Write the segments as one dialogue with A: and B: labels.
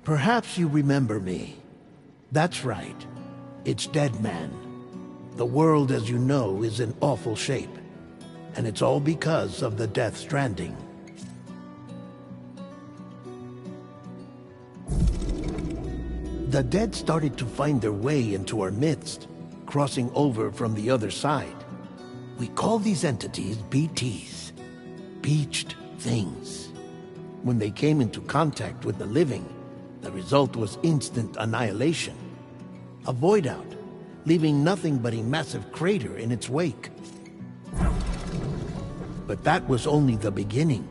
A: Perhaps you remember me. That's right. It's Deadman. The world, as you know, is in awful shape. And it's all because of the Death Stranding. The dead started to find their way into our midst, crossing over from the other side. We call these entities BTs. Beached Things. When they came into contact with the living, the result was instant annihilation. A void out, leaving nothing but a massive crater in its wake. But that was only the beginning.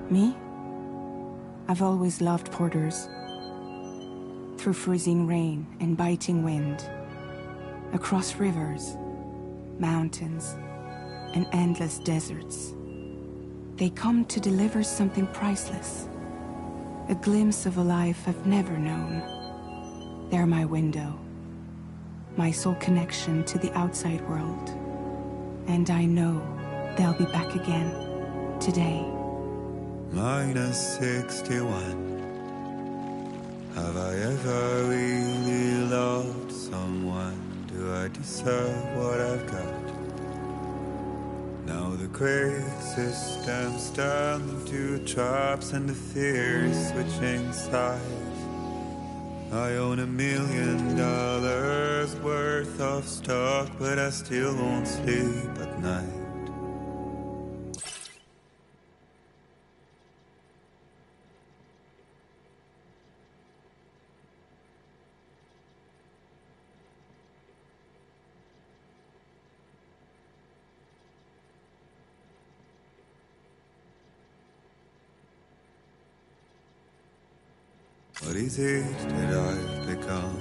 B: Me? I've always loved porters. Through freezing rain and biting wind, across rivers, mountains, and endless deserts, they come to deliver something priceless. A glimpse of a life I've never known. They're my window, my sole connection to the outside world. And I know they'll be back again, today.
C: -61. Have I ever really loved someone? Do I deserve what I've got? Now the crazy system's turned into traps and the fear is switching sides. I own $1 million worth of stock, but I still won't sleep at night. What is it that I've become?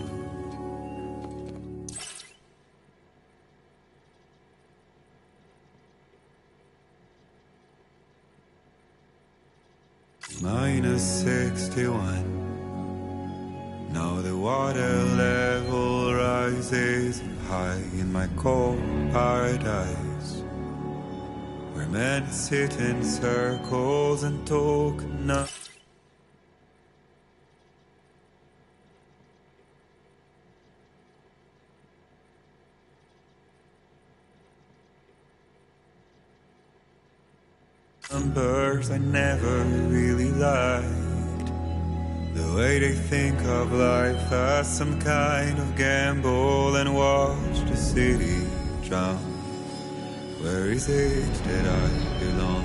C: -61. Now the water level rises high in my cold paradise, where men sit in circles and talk numbers I never really liked. The way they think of life as some kind of gamble and watch the city drown. Where is it that I belong?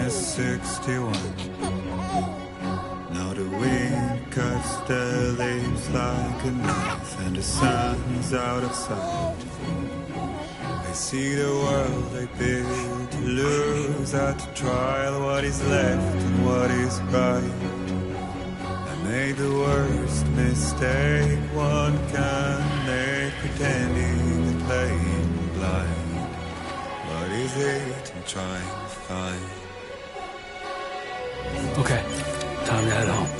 C: -61. Now the wind cuts the leaves like a knife, and the sun's out of sight. I see the world I built to lose at the trial, what is left and what is right. I made the worst mistake one can make, pretending and playing blind. What is it I'm trying to find?
D: Okay, time to head home.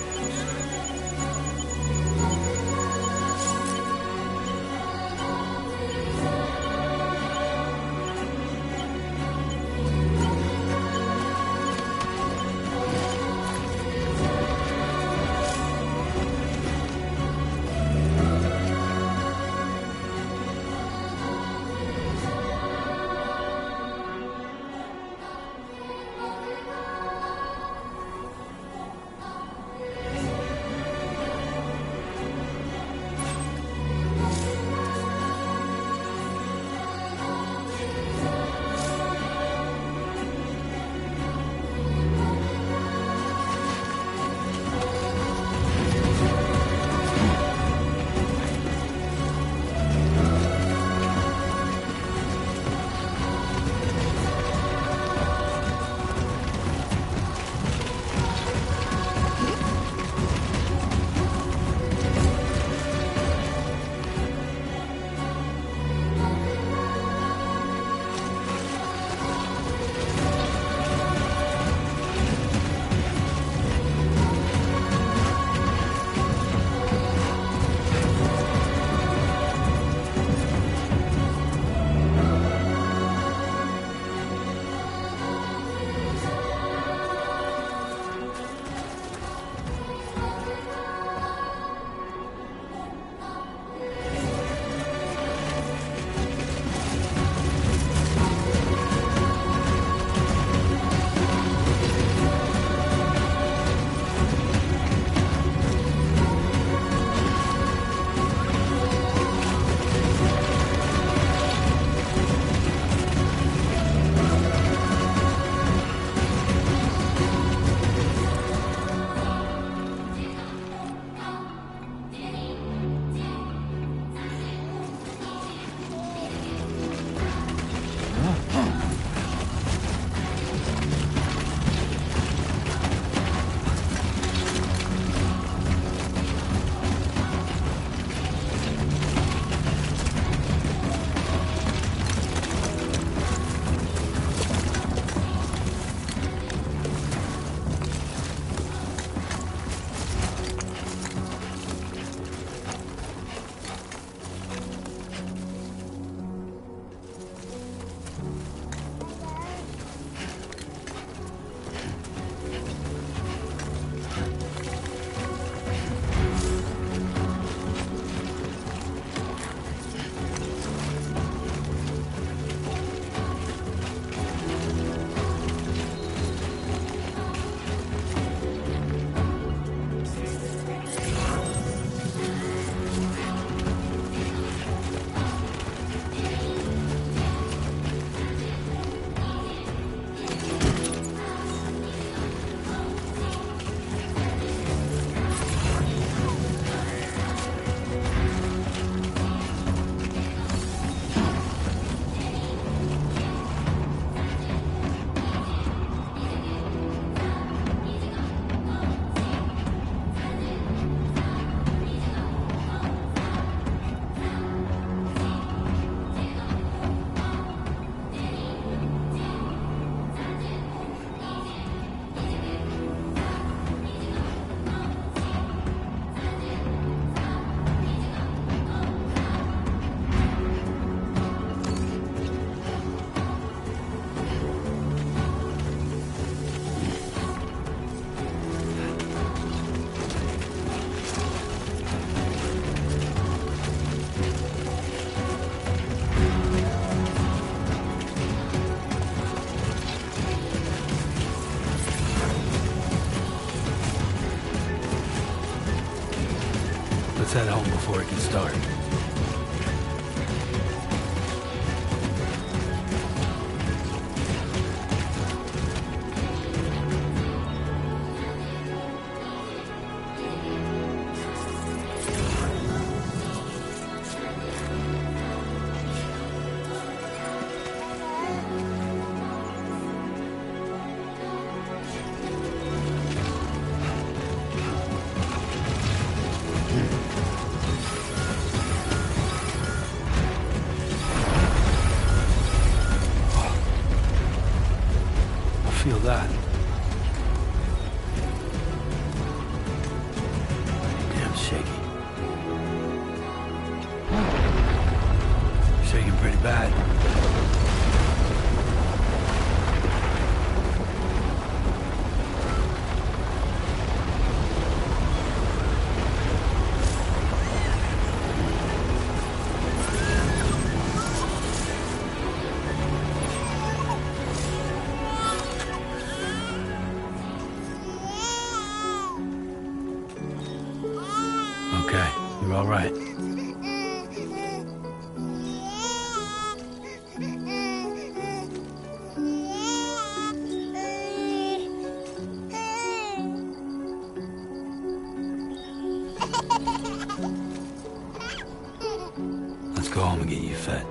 D: head home before it gets dark. Feel that. Damn shaky. Shaking pretty bad. Okay, you're all right. Let's go home and get you fed.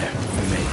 D: There, for me.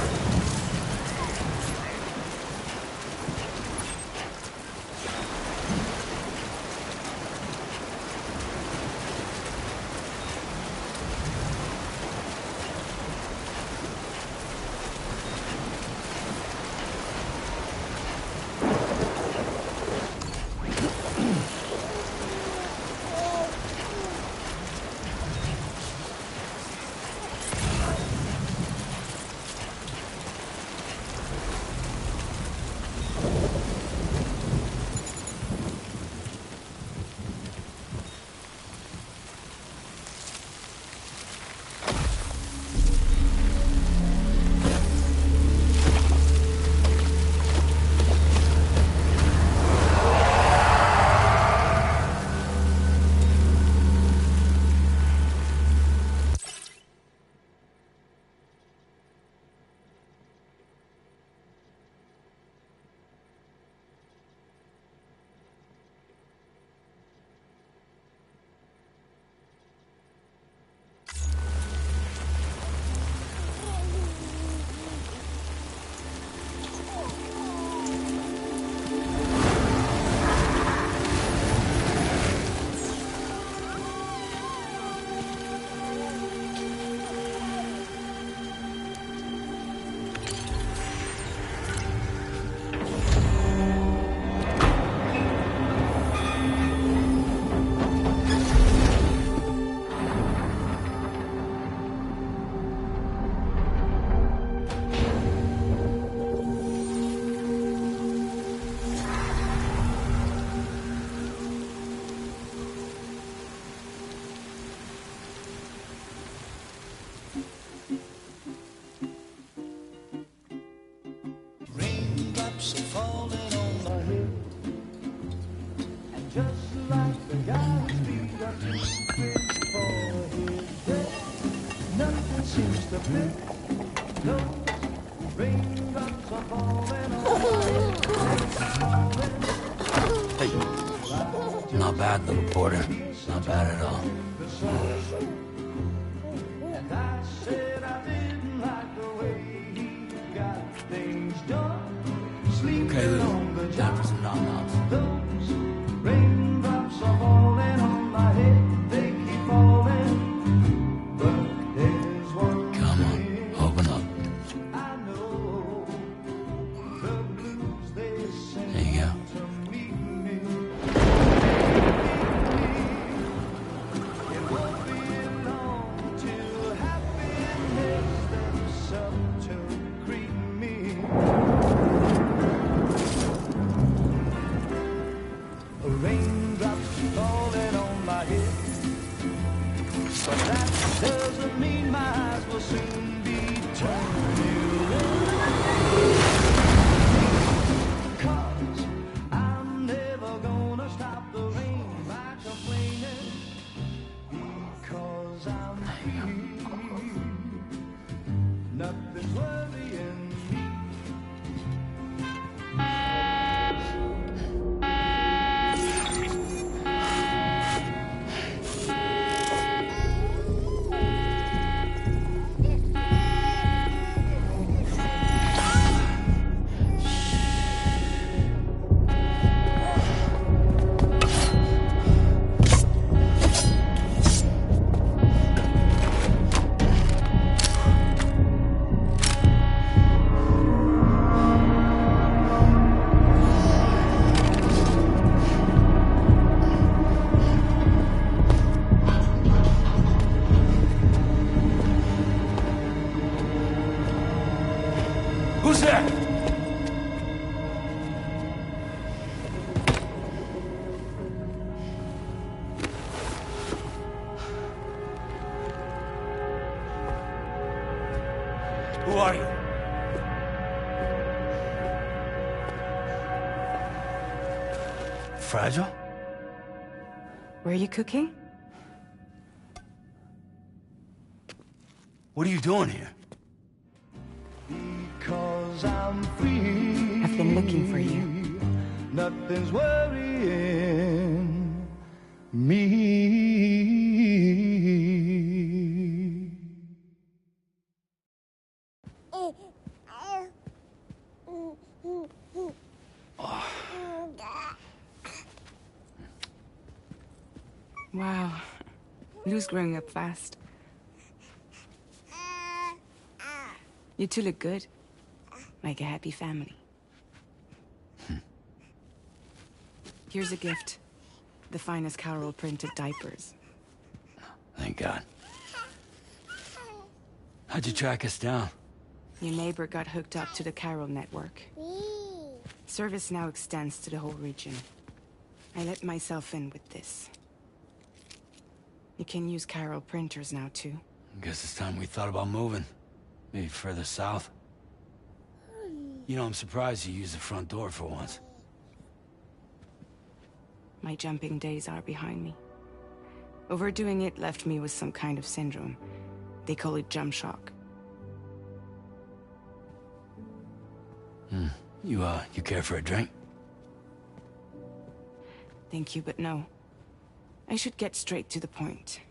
D: Hey. Not bad, little Porter. Not bad at all. Okay, Lou. Time for some nom-noms. Come on, open up. There you go. Who's there? Who are you? Fragile?
B: Were you cooking?
D: What are you doing here?
E: Because I'm free.
B: I've been looking for you.
E: Nothing's worrying me.
B: Wow. Lou's growing up fast. You two look good. Like a happy family. Here's a gift. The finest Carol printed diapers.
D: Thank God. How'd you track us down?
B: Your neighbor got hooked up to the Carol network. Service now extends to the whole region. I let myself in with this. You can use Carol printers now, too.
D: Guess it's time we thought about moving. Maybe further south. You know, I'm surprised you used the front door for once.
B: My jumping days are behind me. Overdoing it left me with some kind of syndrome. They call it jump shock.
D: You care for a drink?
B: Thank you, but no. I should get straight to the point.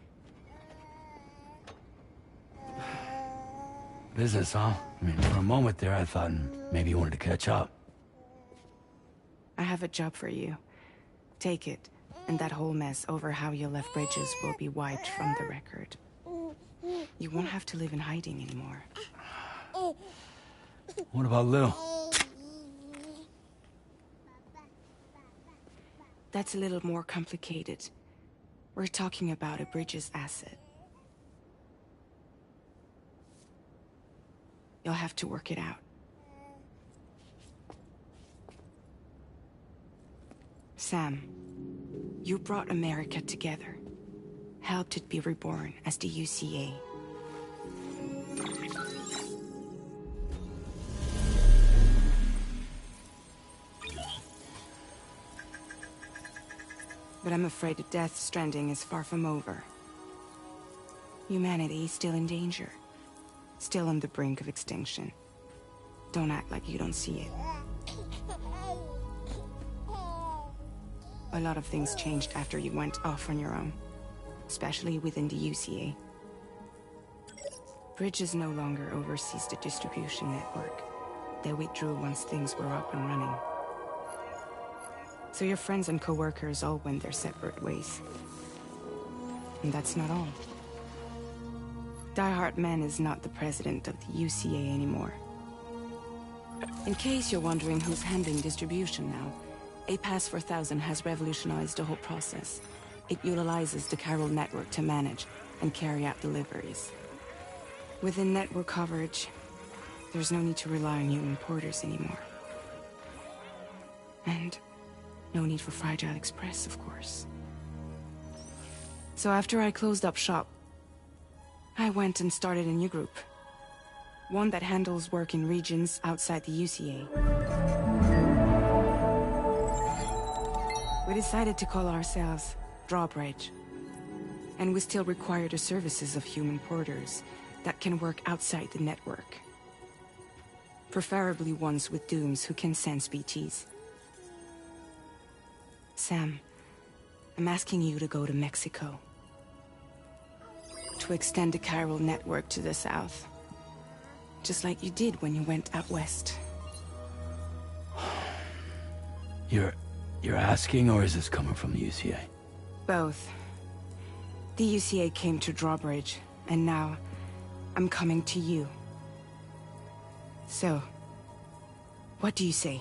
D: Business, huh? I mean, for a moment there, I thought maybe you wanted to catch up.
B: I have a job for you. Take it, and that whole mess over how you left Bridges will be wiped from the record. You won't have to live in hiding anymore.
D: What about Lou?
B: That's a little more complicated. We're talking about a Bridges asset. You'll have to work it out. Sam, you brought America together. Helped it be reborn as the UCA. But I'm afraid that Death Stranding is far from over. Humanity is still in danger. Still on the brink of extinction. Don't act like you don't see it. A lot of things changed after you went off on your own. Especially within the UCA. Bridges no longer oversees the distribution network. They withdrew once things were up and running. So your friends and co-workers all went their separate ways. And that's not all. Die Hartman is not the president of the UCA anymore. In case you're wondering who's handling distribution now, A Pass 4000 has revolutionized the whole process. It utilizes the Carol network to manage and carry out deliveries. Within network coverage, there's no need to rely on human porters anymore. And no need for Fragile Express, of course. So after I closed up shop, I went and started a new group. One that handles work in regions outside the UCA. We decided to call ourselves Drawbridge. And we still require the services of human porters that can work outside the network. Preferably ones with dooms who can sense BTs. Sam, I'm asking you to go to Mexico. To extend the Carol network to the south. Just like you did when you went out west.
D: You're asking, or is this coming from the UCA?
B: Both. The UCA came to Drawbridge, and now I'm coming to you. So, what do you say?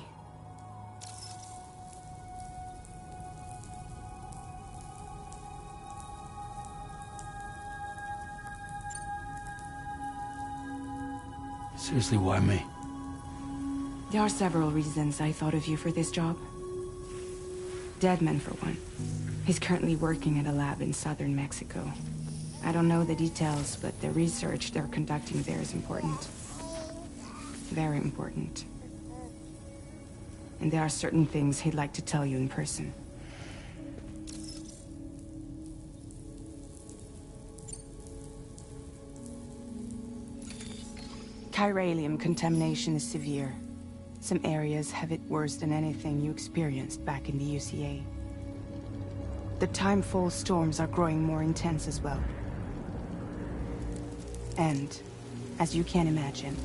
D: Seriously, why me?
B: There are several reasons I thought of you for this job. Deadman, for one. He's currently working at a lab in southern Mexico. I don't know the details, but the research they're conducting there is important. Very important. And there are certain things he'd like to tell you in person. Chiralium contamination is severe. Some areas have it worse than anything you experienced back in the UCA. The timefall storms are growing more intense as well. And, as you can imagine,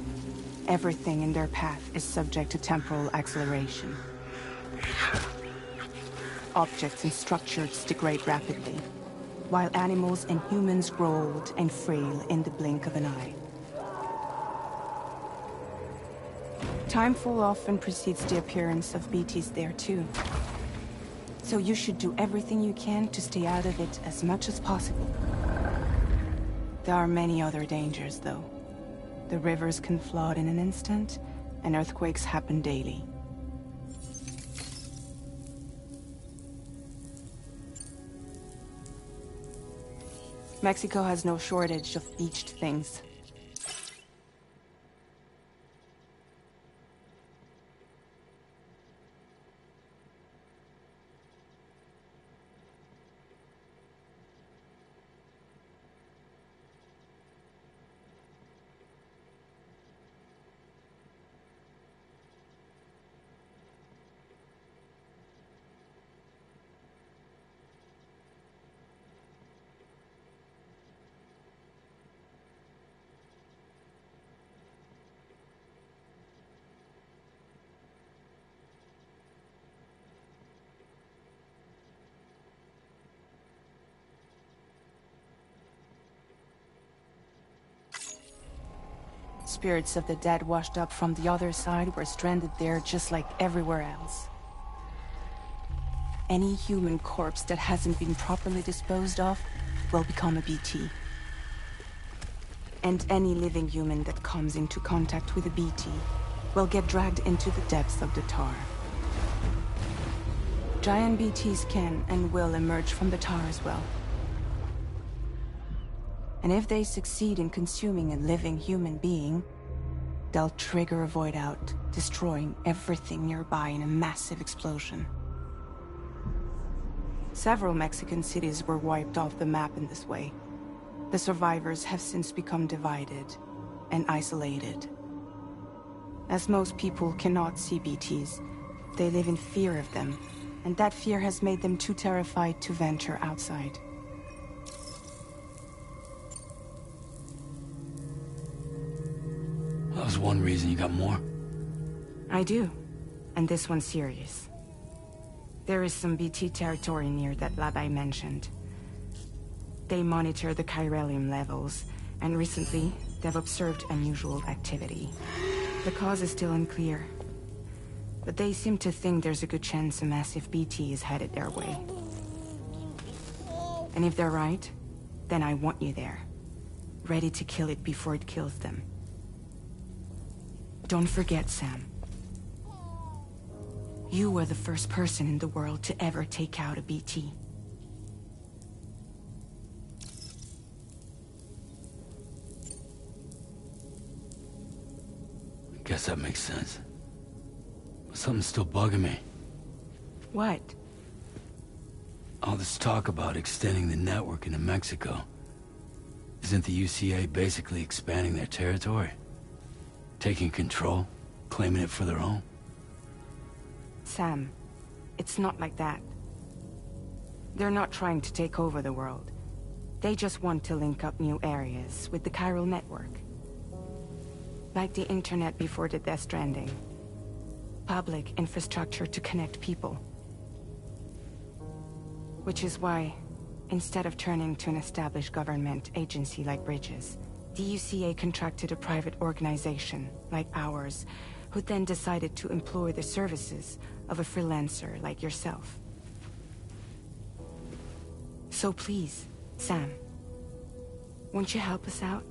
B: everything in their path is subject to temporal acceleration. Objects and structures degrade rapidly, while animals and humans grow old and frail in the blink of an eye. Timefall often precedes the appearance of BTs there too. So you should do everything you can to stay out of it as much as possible. There are many other dangers, though. The rivers can flood in an instant, and earthquakes happen daily. Mexico has no shortage of beached things. Spirits of the dead washed up from the other side were stranded there just like everywhere else. Any human corpse that hasn't been properly disposed of will become a BT. And any living human that comes into contact with a BT will get dragged into the depths of the tar. Giant BTs can and will emerge from the tar as well. And if they succeed in consuming a living human being, they'll trigger a void out, destroying everything nearby in a massive explosion. Several Mexican cities were wiped off the map in this way. The survivors have since become divided and isolated. As most people cannot see BTs, they live in fear of them, and that fear has made them too terrified to venture outside.
D: That was one reason. You got more?
B: I do. And this one's serious. There is some BT territory near that lab I mentioned. They monitor the chiralium levels, and recently, they've observed unusual activity. The cause is still unclear, but they seem to think there's a good chance a massive BT is headed their way. And if they're right, then I want you there, ready to kill it before it kills them. Don't forget, Sam. You were the first person in the world to ever take out a BT.
D: Guess that makes sense. But something's still bugging me.
B: What?
D: All this talk about extending the network into Mexico. Isn't the UCA basically expanding their territory? Taking control? Claiming it for their own?
B: Sam, it's not like that. They're not trying to take over the world. They just want to link up new areas with the chiral network. Like the internet before the Death Stranding. Public infrastructure to connect people. Which is why, instead of turning to an established government agency like Bridges, the UCA contracted a private organization, like ours, who then decided to employ the services of a freelancer like yourself. So please, Sam, won't you help us out?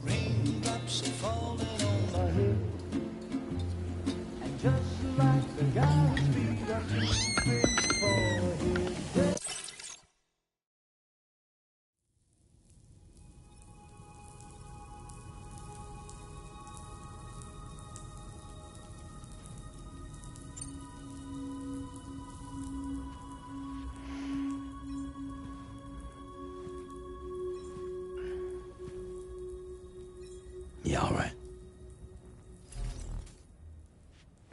E: Raindrops are falling on my head, and just like the guy's feet are too big for his head.
D: Yeah, all right.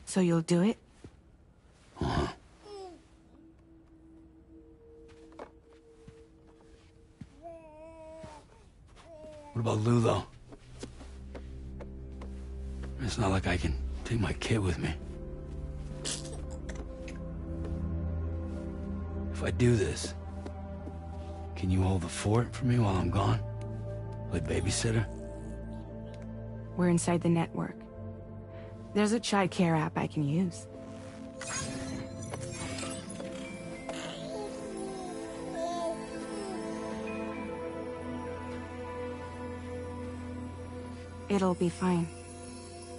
B: So you'll do it?
D: Uh-huh. What about Lou, though? It's not like I can take my kid with me. If I do this, can you hold the fort for me while I'm gone? Play babysitter?
B: We're inside the network. There's a child care app I can use. It'll be fine.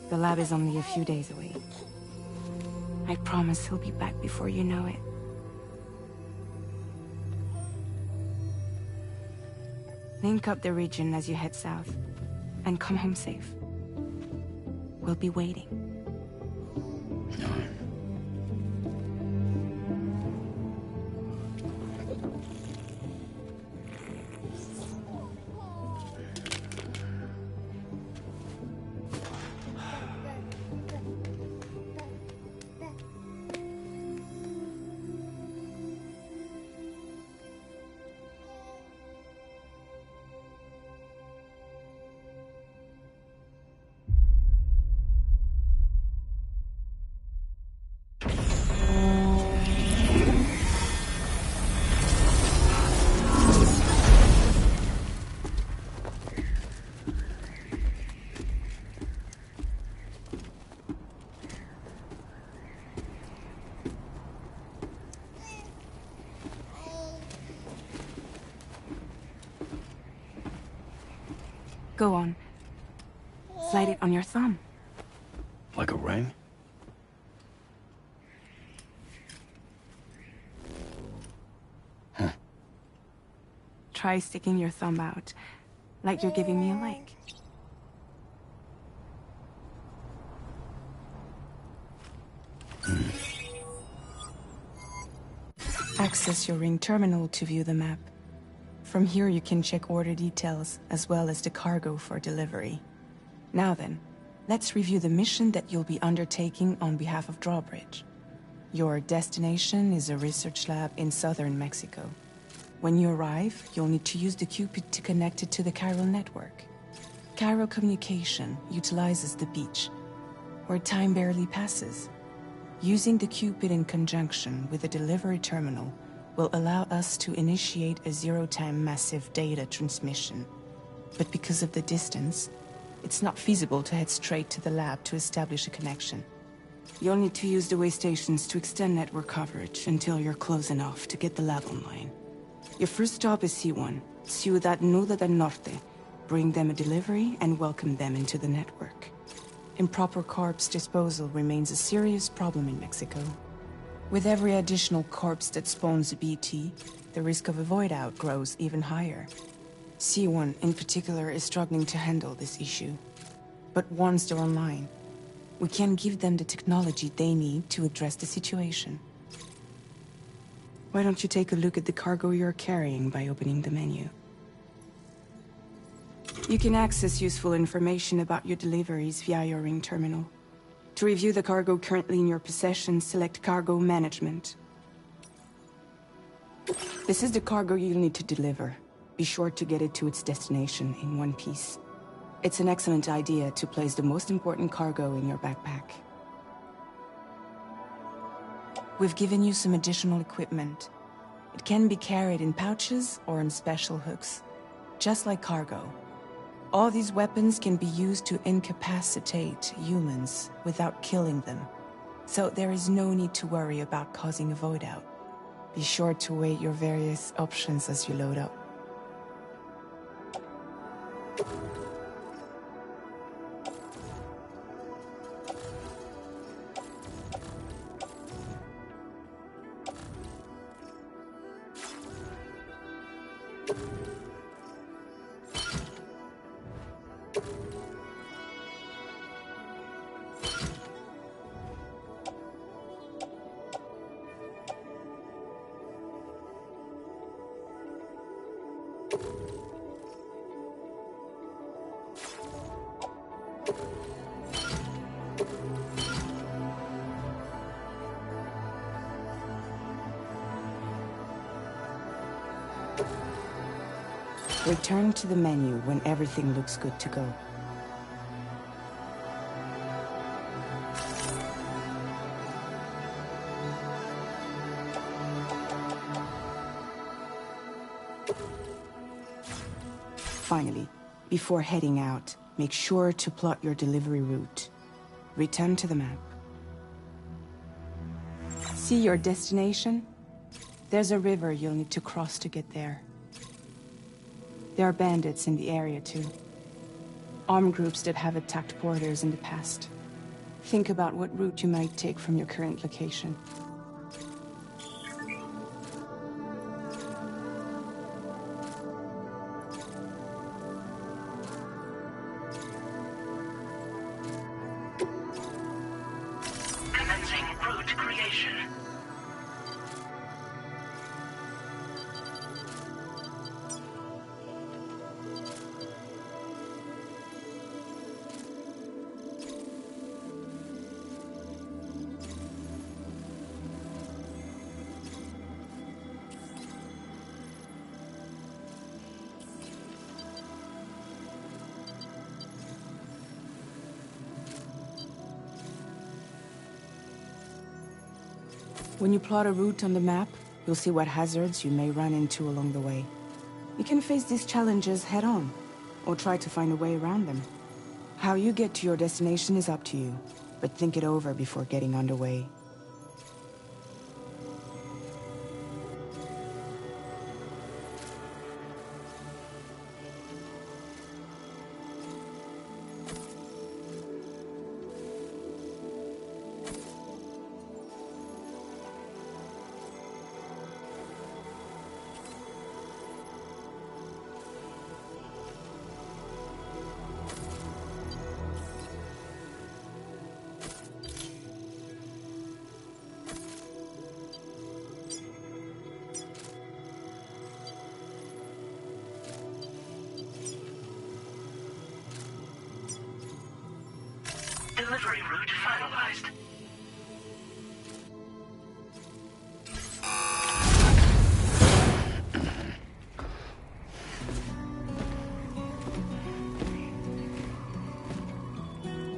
B: The lab is only a few days away. I promise he'll be back before you know it. Link up the region as you head south, and come home safe. We'll be waiting.
D: All right.
B: Go on. Slide it on your thumb.
D: Like a ring? Huh.
B: Try sticking your thumb out, like you're giving me a like. Access your ring terminal to view the map. From here you can check order details, as well as the cargo for delivery. Now then, let's review the mission that you'll be undertaking on behalf of Drawbridge. Your destination is a research lab in southern Mexico. When you arrive, you'll need to use the Cupid to connect it to the chiral network. Chiral communication utilizes the beach, where time barely passes. Using the Cupid in conjunction with the delivery terminal will allow us to initiate a zero-time massive data transmission. But because of the distance, it's not feasible to head straight to the lab to establish a connection. You'll need to use the way stations to extend network coverage until you're close enough to get the lab online. Your first stop is C1, Ciudad Nuda del Norte. Bring them a delivery and welcome them into the network. Improper corpse disposal remains a serious problem in Mexico. With every additional corpse that spawns a BT, the risk of a void out grows even higher. C1 in particular is struggling to handle this issue. But once they're online, we can give them the technology they need to address the situation. Why don't you take a look at the cargo you're carrying by opening the menu? You can access useful information about your deliveries via your ring terminal. To review the cargo currently in your possession, select Cargo Management. This is the cargo you'll need to deliver. Be sure to get it to its destination in one piece. It's an excellent idea to place the most important cargo in your backpack. We've given you some additional equipment. It can be carried in pouches or in special hooks, just like cargo. All these weapons can be used to incapacitate humans without killing them. So there is no need to worry about causing a void out. Be sure to weigh your various options as you load up. Return to the menu when everything looks good to go. Finally, before heading out, make sure to plot your delivery route. Return to the map. See your destination? There's a river you'll need to cross to get there. There are bandits in the area too. Armed groups that have attacked porters in the past. Think about what route you might take from your current location.
F: Commencing route creation.
B: When you plot a route on the map, you'll see what hazards you may run into along the way. You can face these challenges head-on, or try to find a way around them. How you get to your destination is up to you, but think it over before getting underway.
F: Delivery route finalized.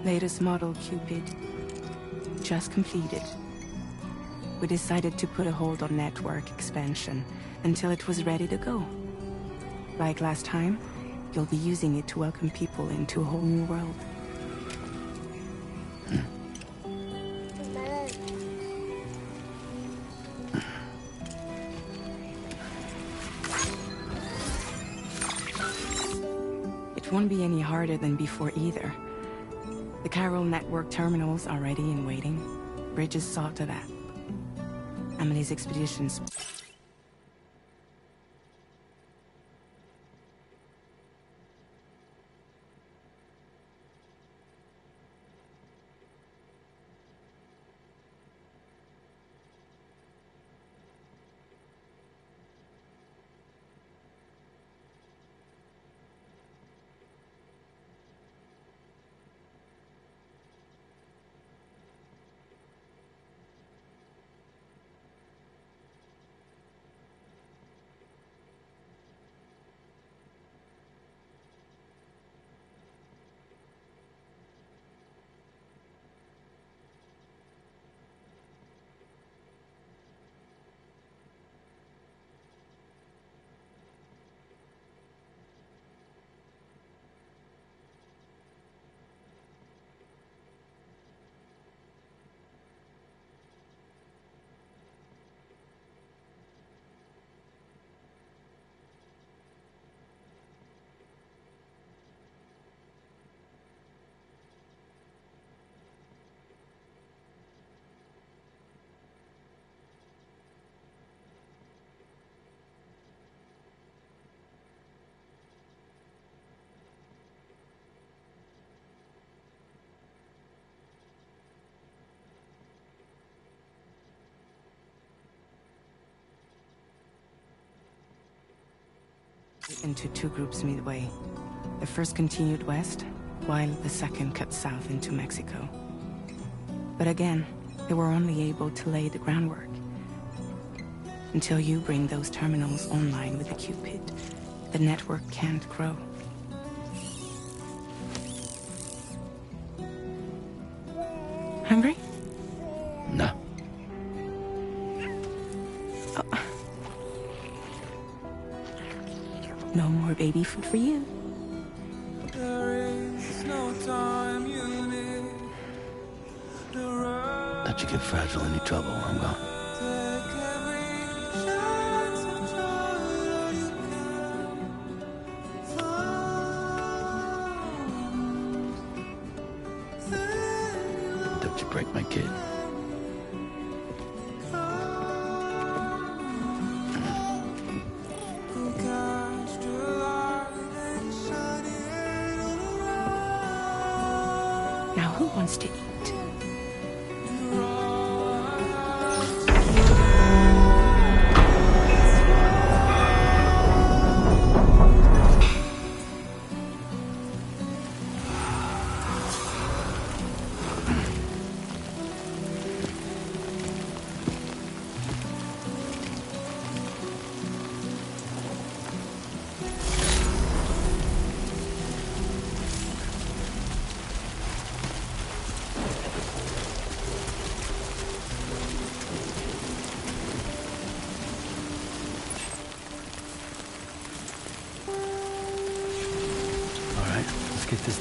B: Latest model Cupid. Just completed. We decided to put a hold on network expansion until it was ready to go. Like last time, you'll be using it to welcome people into a whole new world. It won't be any harder than before either. The Chiral network terminals are ready and waiting. Bridges saw to that. Emily's expeditions. Into two groups midway. The first continued west, while the second cut south into Mexico. But again, they were only able to lay the groundwork. Until you bring those terminals online with the Cupid, the network can't grow. Hungry?
D: No.
B: Oh. No more baby food for you.
E: There is no time you need to run.
D: Let you get fragile any trouble while I'm gone.
E: Take every chance of joy that you can find.
D: Don't you break my kid.
E: Catch the light and shine it all around.
B: Now who wants to eat?
D: All right, let's get this.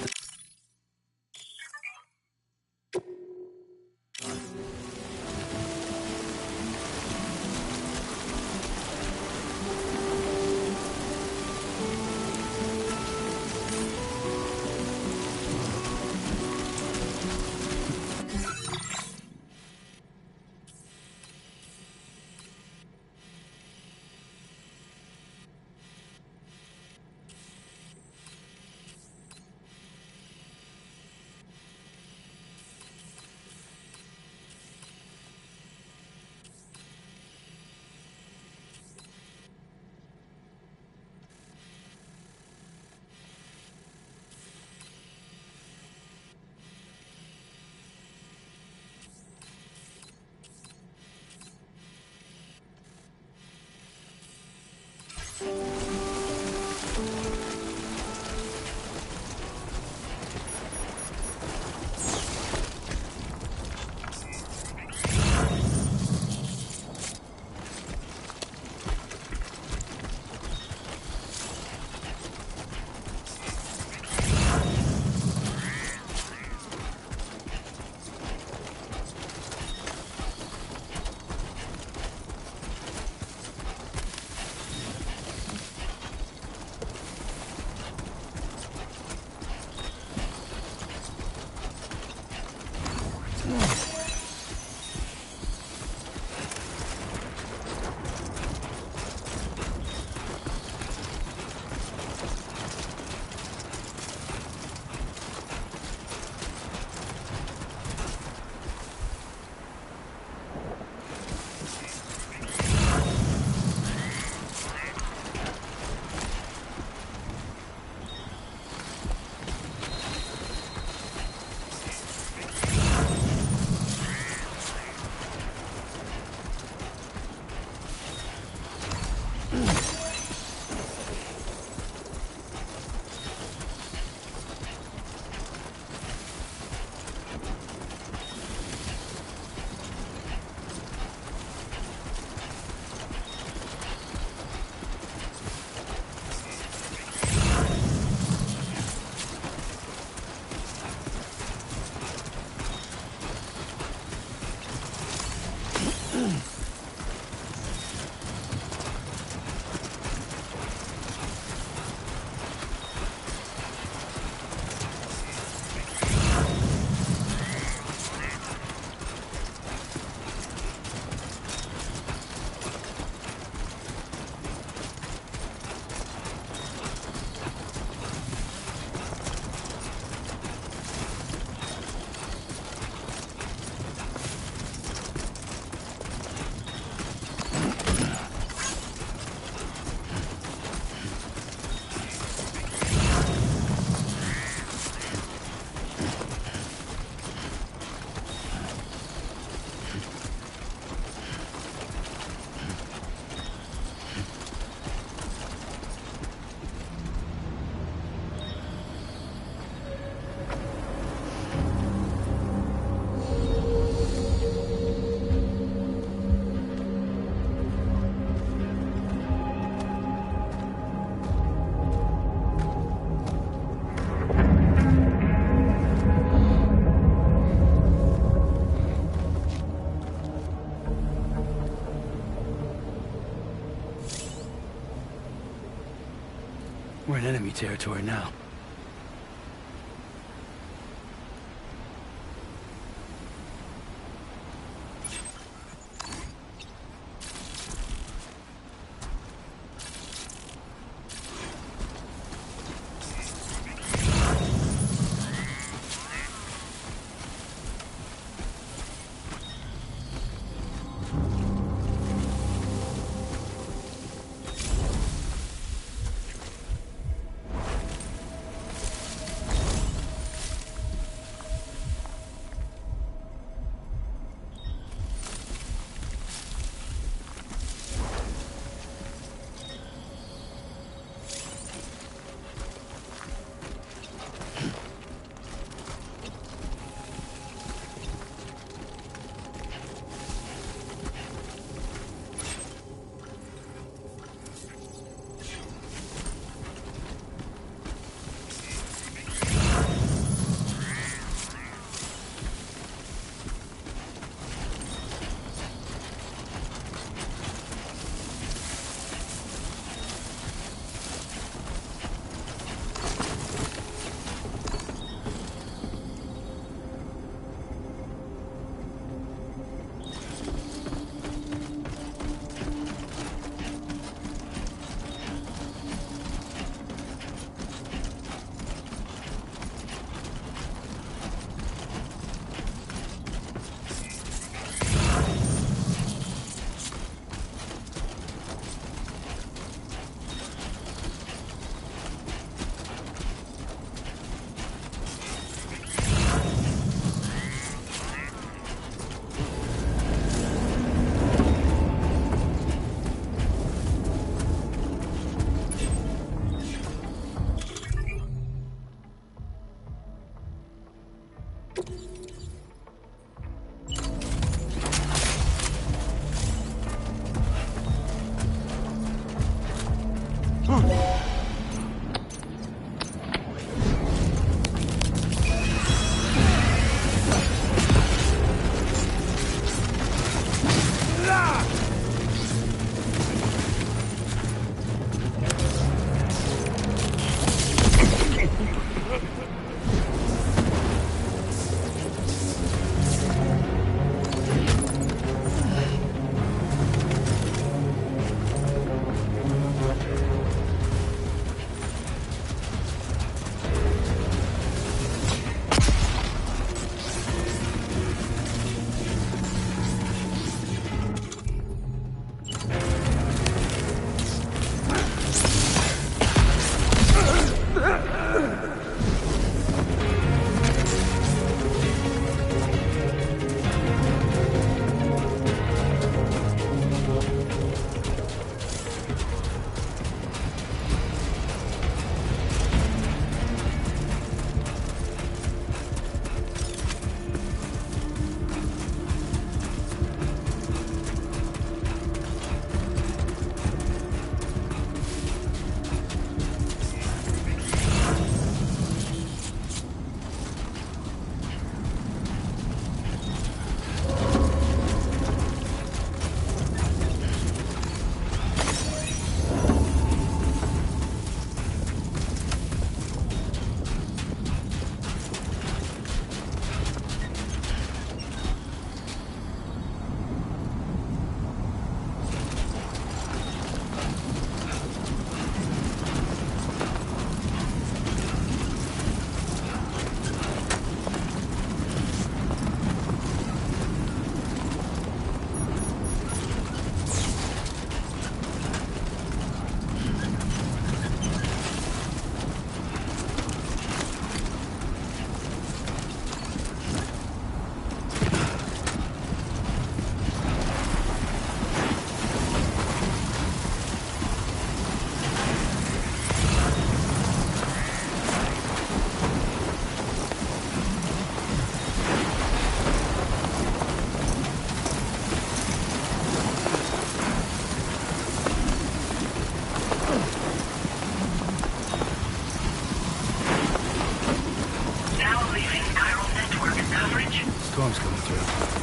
D: enemy territory now. Storm's coming through.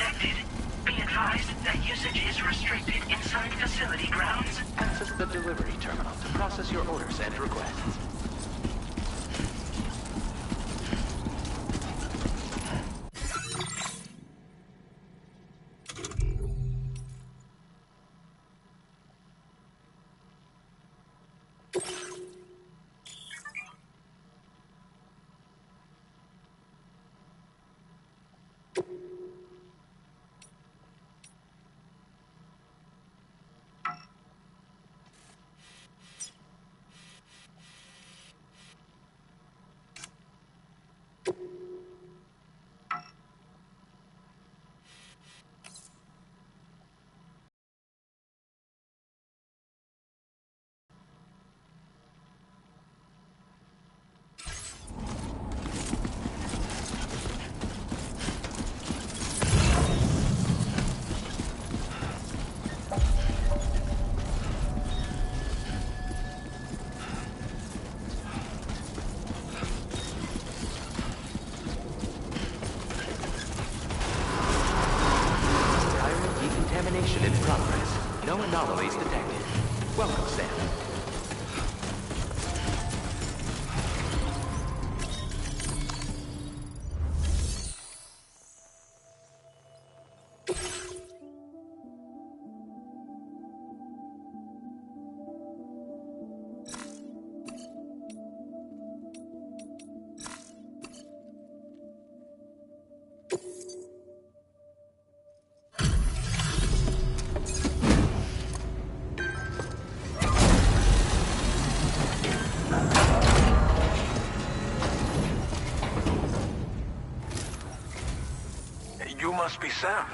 F: detected. Be advised that usage is restricted inside facility grounds.
G: Access the delivery terminal to process your orders and requests. Decontamination in progress. No anomalies detected. Welcome, Sam.
H: You must be Sam.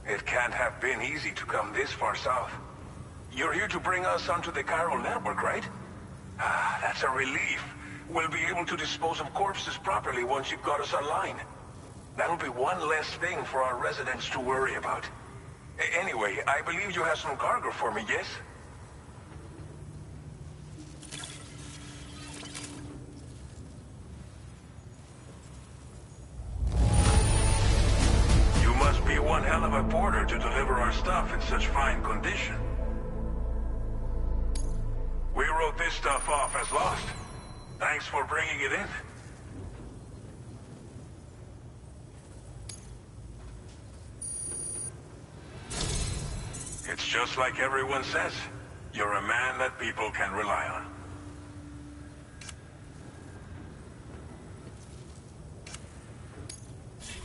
H: It can't have been easy to come this far south. You're here to bring us onto the chiral network, right? Ah, that's a relief. We'll be able to dispose of corpses properly once you've got us online. That'll be one less thing for our residents to worry about. Anyway, I believe you have some cargo for me, yes? Be one hell of a porter to deliver our stuff in such fine condition. We wrote this stuff off as lost. Thanks for bringing it in. It's just like everyone says. You're a man that people can rely on.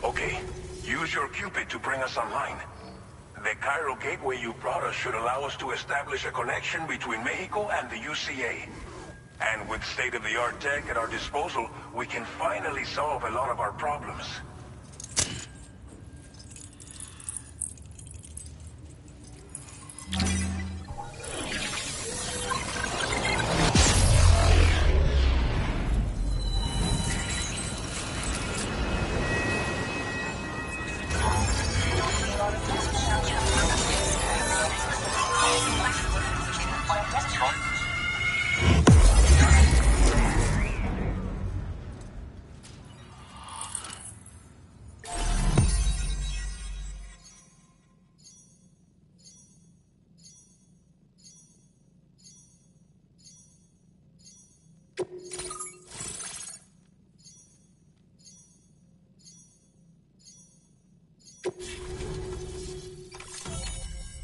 H: Okay. Use your Cupid to bring us online. The chiral gateway you brought us should allow us to establish a connection between Mexico and the UCA. And with state-of-the-art tech at our disposal, we can finally solve a lot of our problems.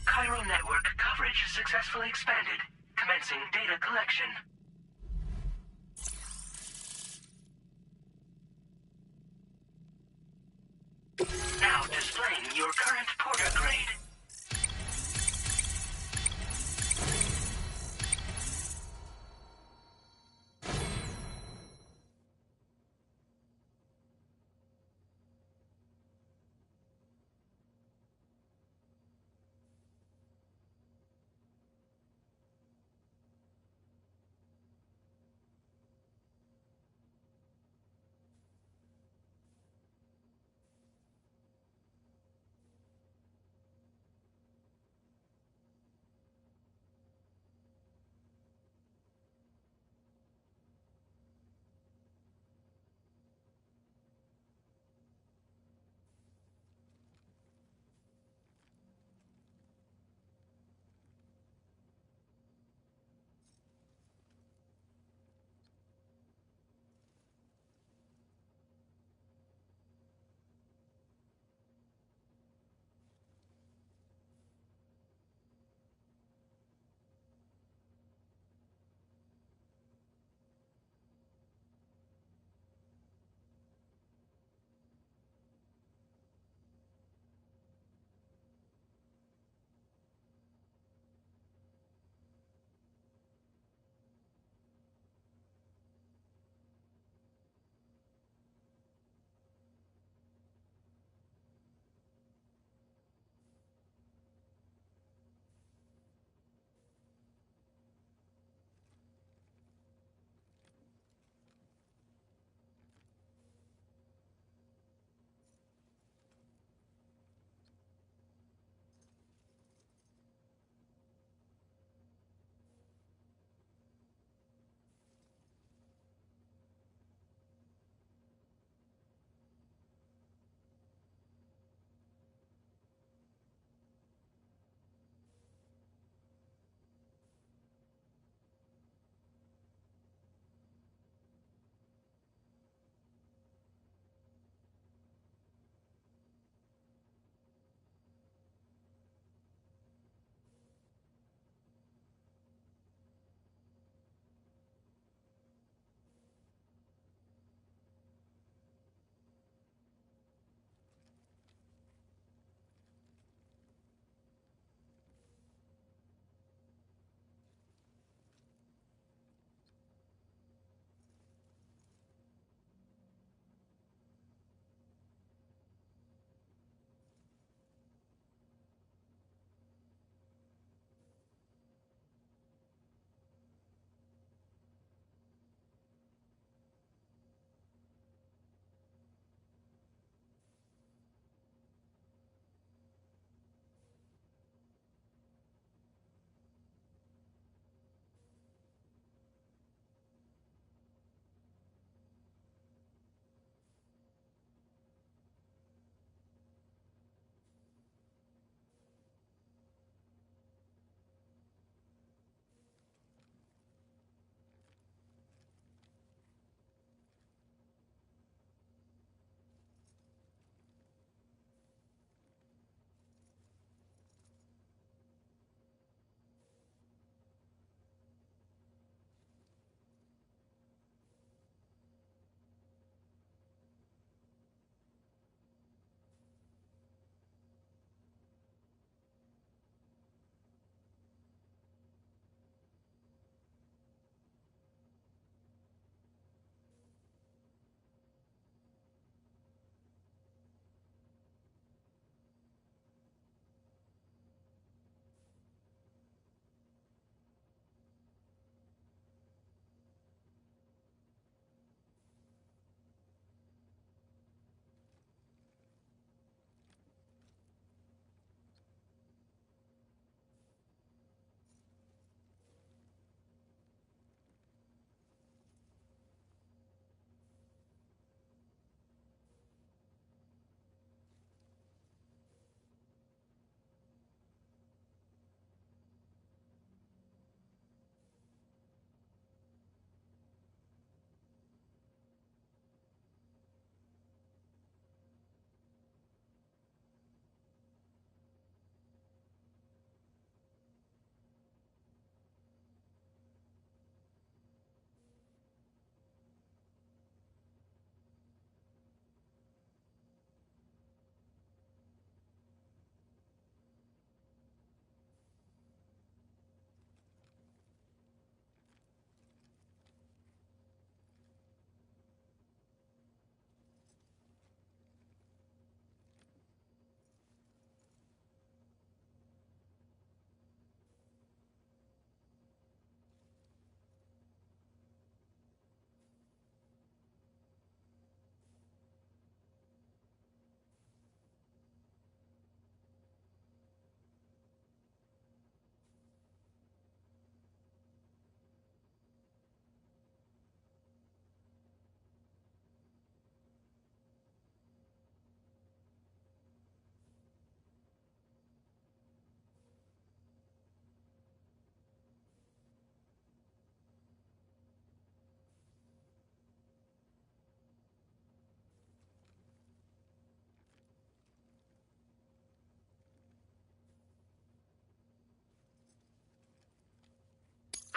F: Chiral network coverage successfully expanded. Commencing data collection. Now displaying your current porter grade.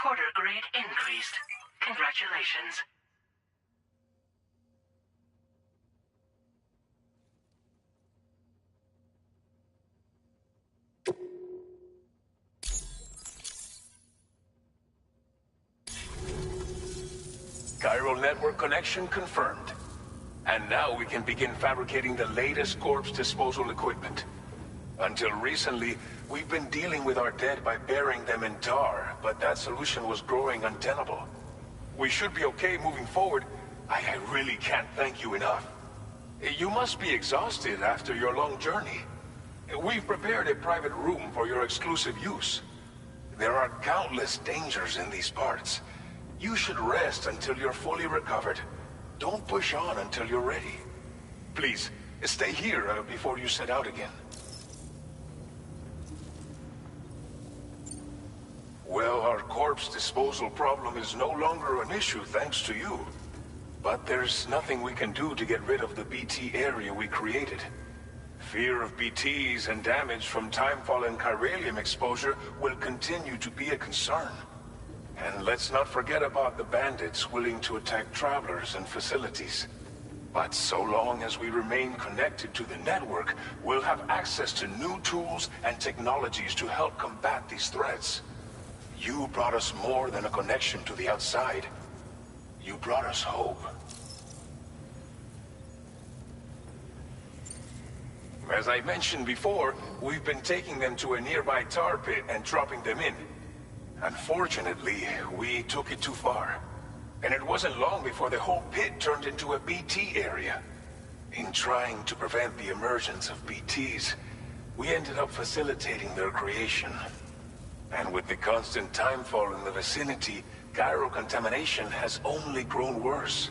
F: Porter grade increased. Congratulations.
H: Chiral network connection confirmed. And now we can begin fabricating the latest corpse disposal equipment. Until recently, we've been dealing with our dead by burying them in tar, but that solution was growing untenable. We should be okay moving forward. I really can't thank you enough. You must be exhausted after your long journey. We've prepared a private room for your exclusive use. There are countless dangers in these parts. You should rest until you're fully recovered. Don't push on until you're ready. Please, stay here before you set out again. Well, our corpse disposal problem is no longer an issue thanks to you. But there's nothing we can do to get rid of the BT area we created. Fear of BTs and damage from timefall and chiralium exposure will continue to be a concern. And let's not forget about the bandits willing to attack travelers and facilities. But so long as we remain connected to the network, we'll have access to new tools and technologies to help combat these threats. You brought us more than a connection to the outside. You brought us hope. As I mentioned before, we've been taking them to a nearby tar pit and dropping them in. Unfortunately, we took it too far. And it wasn't long before the whole pit turned into a BT area. In trying to prevent the emergence of BTs, we ended up facilitating their creation. And with the constant timefall in the vicinity, chiral contamination has only grown worse.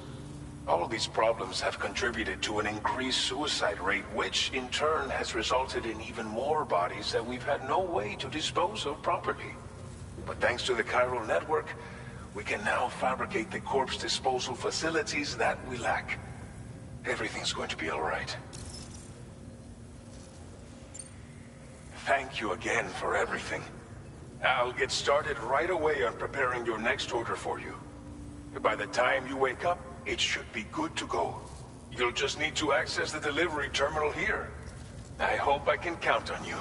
H: All these problems have contributed to an increased suicide rate, which in turn has resulted in even more bodies that we've had no way to dispose of properly. But thanks to the chiral network, we can now fabricate the corpse disposal facilities that we lack. Everything's going to be all right. Thank you again for everything. I'll get started right away on preparing your next order for you. By the time you wake up, it should be good to go. You'll just need to access the delivery terminal here. I hope I can count on you.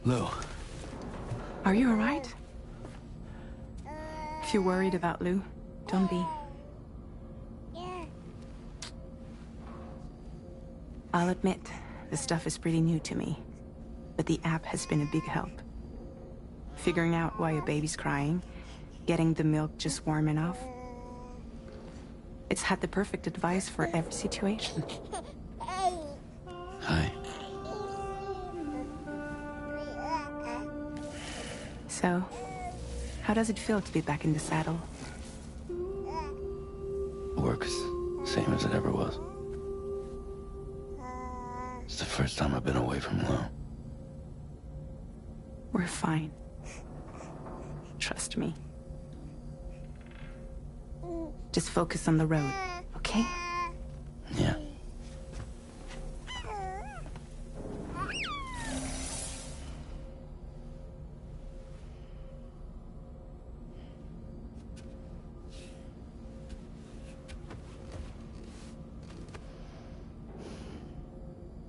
D: Lou.
B: Are you alright? If you're worried about Lou, don't be. I'll admit, the stuff is pretty new to me, but the app has been a big help. Figuring out why a baby's crying, getting the milk just warm enough. It's had the perfect advice for every situation.
D: Hi.
B: So, how does it feel to be back in the saddle?
D: Works same as it ever was. It's the first time I've been away from Lou.
B: We're fine. Trust me. Just focus on the road, okay?
D: Yeah.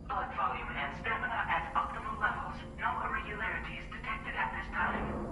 F: Blood volume and stamina at optimal levels. No irregularities detected at this time.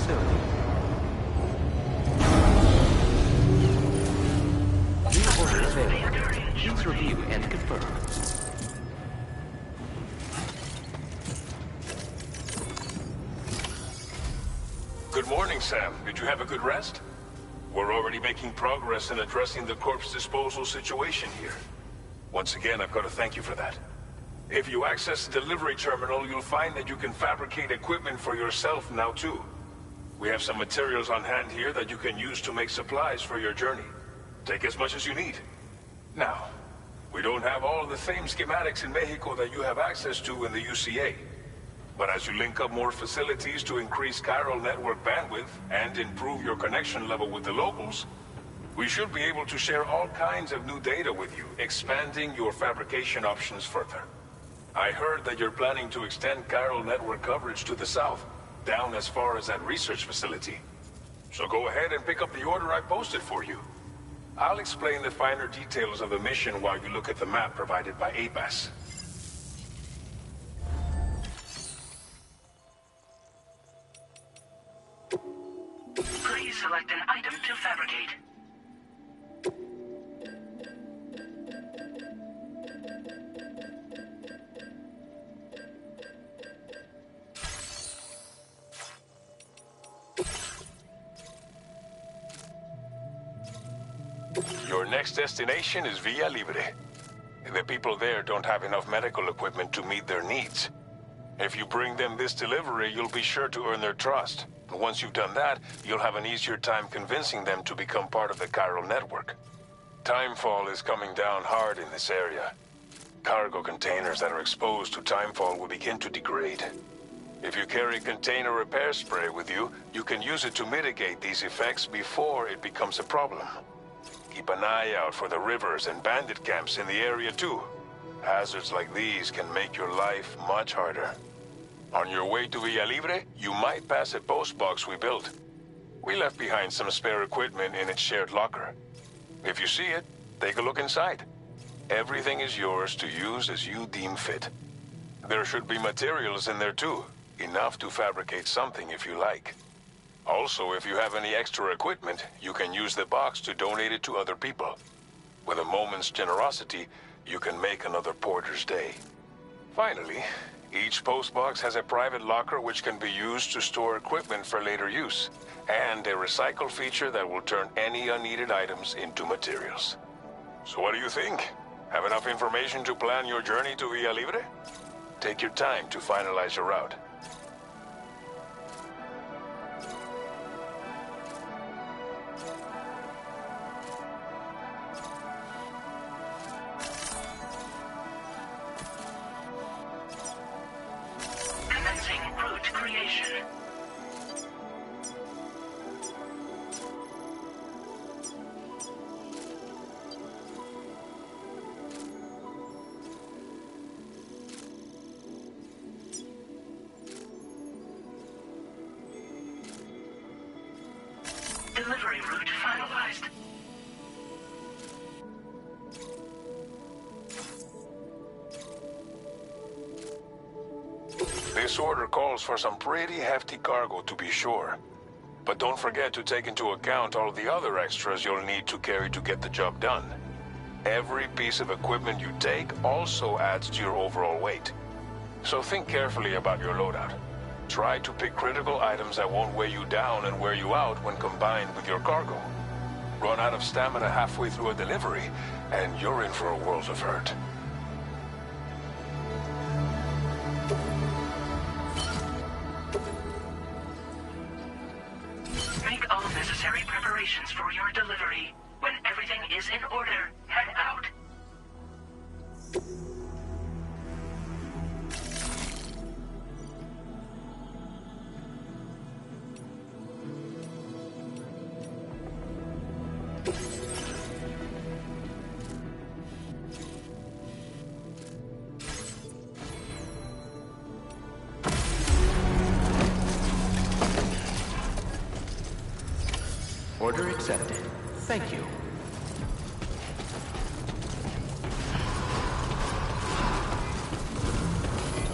G: facility. New order available. Please review and confirm.
H: Good morning, Sam. Did you have a good rest? We're already making progress in addressing the corpse disposal situation here. Once again, I've got to thank you for that. If you access the delivery terminal, you'll find that you can fabricate equipment for yourself now too. We have some materials on hand here that you can use to make supplies for your journey. Take as much as you need. Now, we don't have all the same schematics in Mexico that you have access to in the UCA. But as you link up more facilities to increase chiral network bandwidth and improve your connection level with the locals, we should be able to share all kinds of new data with you, expanding your fabrication options further. I heard that you're planning to extend chiral network coverage to the south, down as far as that research facility. So go ahead and pick up the order I posted for you. I'll explain the finer details of the mission while you look at the map provided by ABAS.
F: Please select an item to fabricate.
H: Your next destination is Villa Libre. The people there don't have enough medical equipment to meet their needs. If you bring them this delivery, you'll be sure to earn their trust. And once you've done that, you'll have an easier time convincing them to become part of the chiral network. Timefall is coming down hard in this area. Cargo containers that are exposed to timefall will begin to degrade. If you carry container repair spray with you, you can use it to mitigate these effects before it becomes a problem. Keep an eye out for the rivers and bandit camps in the area too. Hazards like these can make your life much harder. On your way to Villa Libre, you might pass a post box we built. We left behind some spare equipment in its shared locker. If you see it, take a look inside. Everything is yours to use as you deem fit. There should be materials in there too, enough to fabricate something if you like. Also, if you have any extra equipment, you can use the box to donate it to other people. With a moment's generosity, you can make another porter's day. Finally, each postbox has a private locker which can be used to store equipment for later use, and a recycle feature that will turn any unneeded items into materials. So what do you think? Have enough information to plan your journey to Villa Libre? Take your time to finalize your route.
F: Commencing route creation. Delivery route finalized.
H: This order calls for some pretty hefty cargo to be sure. But don't forget to take into account all the other extras you'll need to carry to get the job done. Every piece of equipment you take also adds to your overall weight. So think carefully about your loadout. Try to pick critical items that won't weigh you down and wear you out when combined with your cargo. Run out of stamina halfway through a delivery, and you're in for a world of hurt.
F: Make all necessary preparations for your delivery. When everything is in order, head out.
G: Order accepted. Thank you.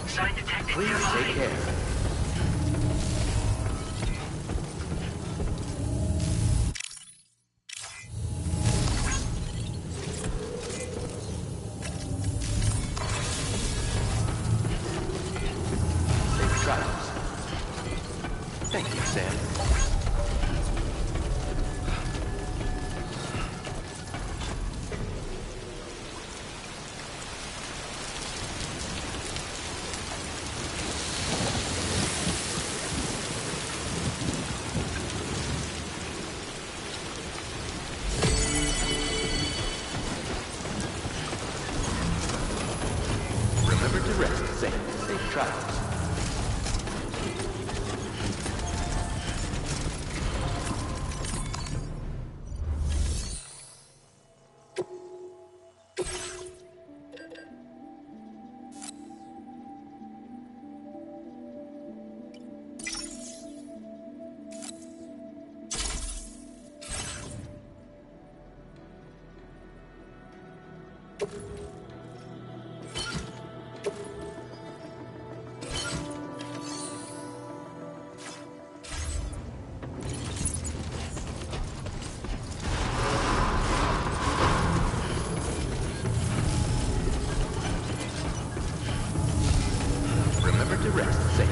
F: Sign detected
G: Please
F: nearby.
G: take care. Safe travels. Thank you, Sam. Remember to rest, Sam. Safe travels. Remember to rest, Sam.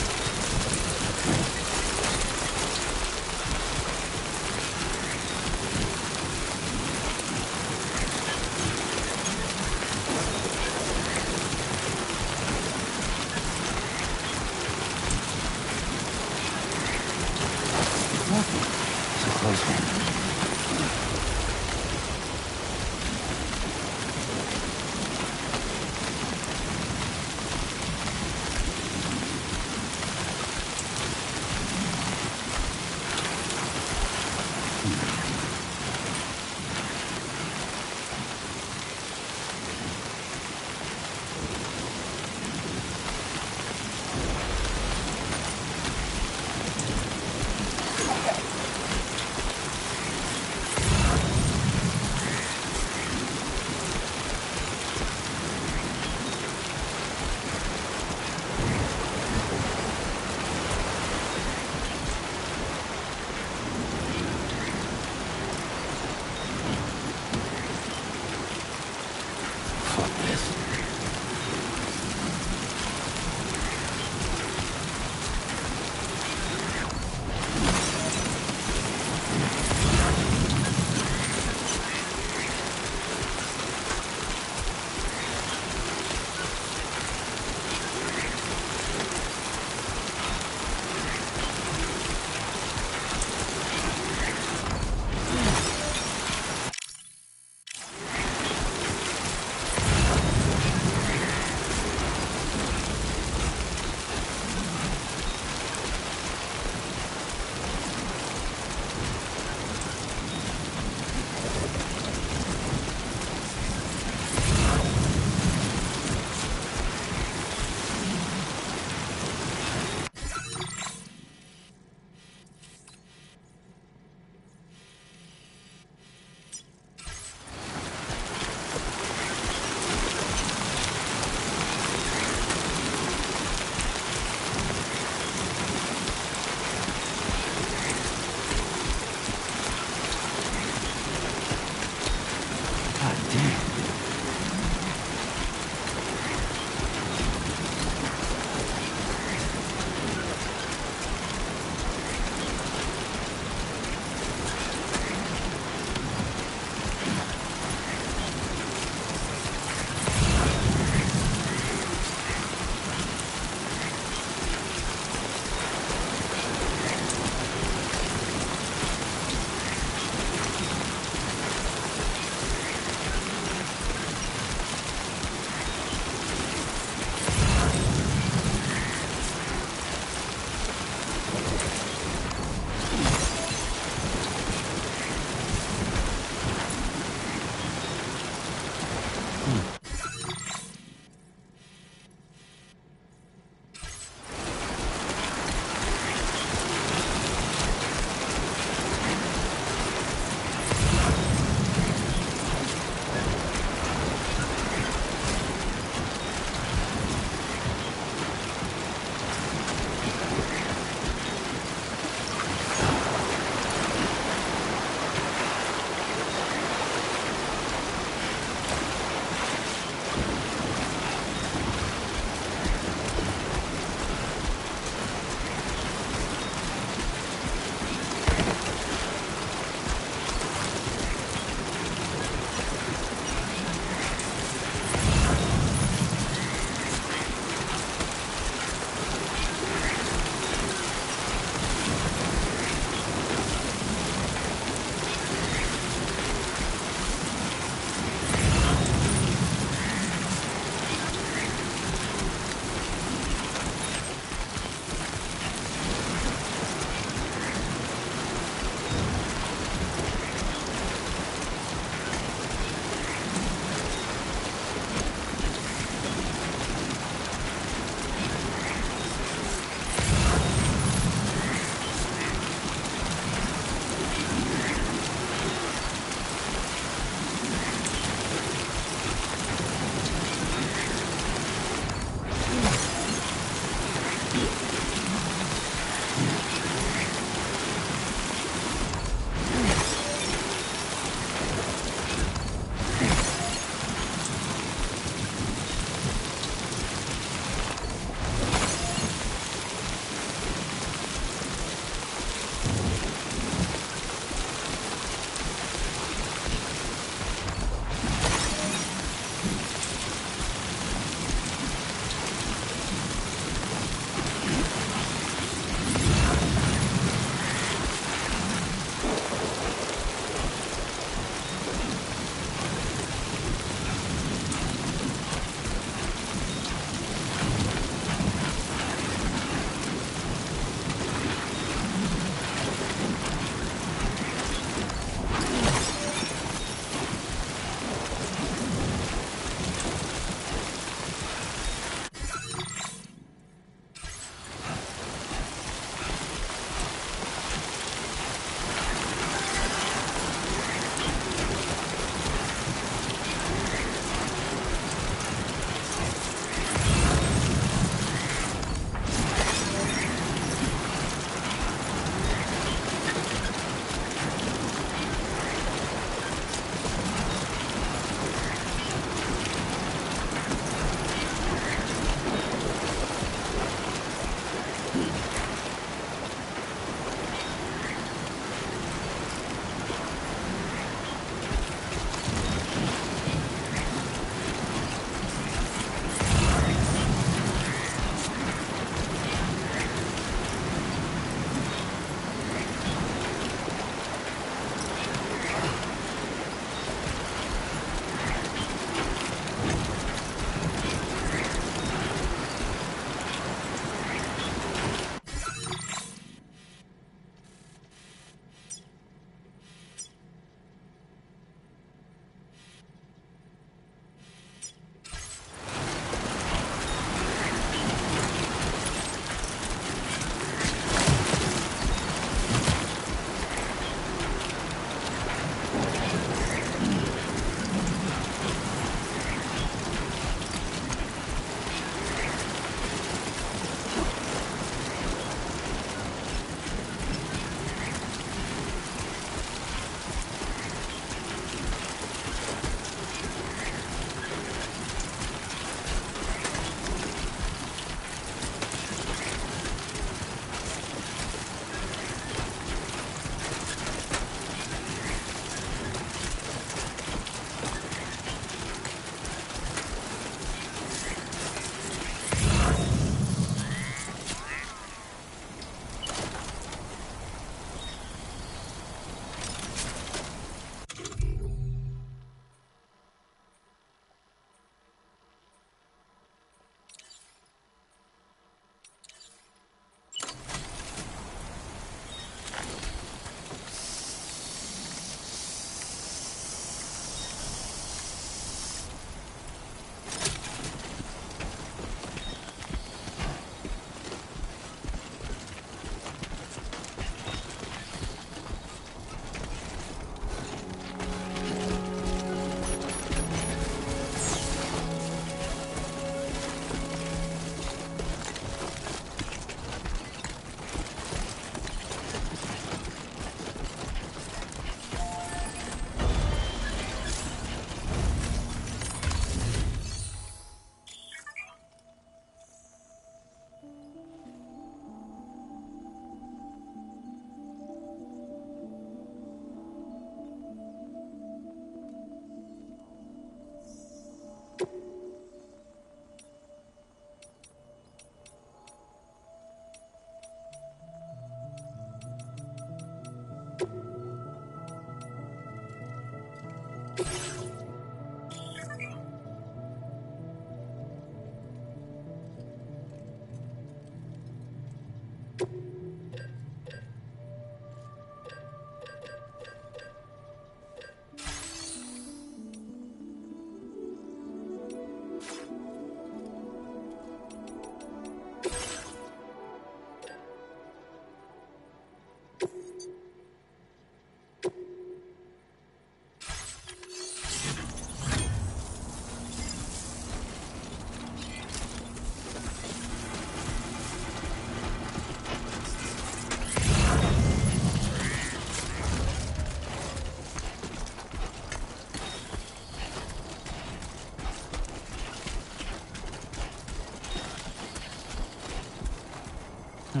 F: Now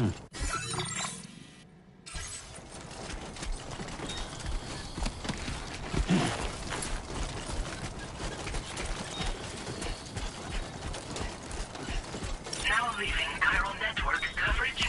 F: leaving chiral network coverage.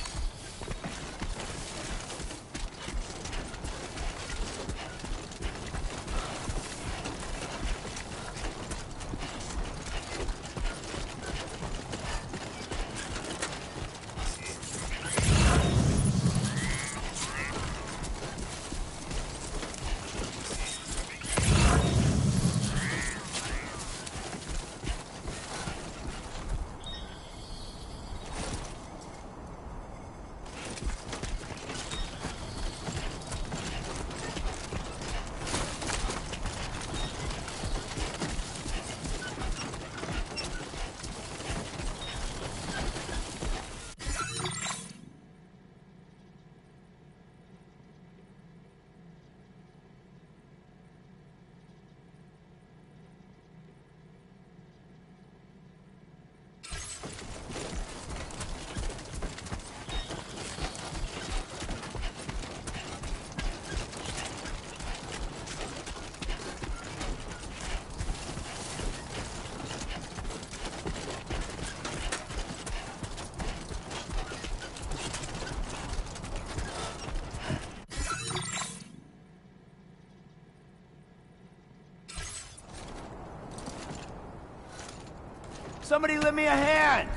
I: Somebody lend me a hand!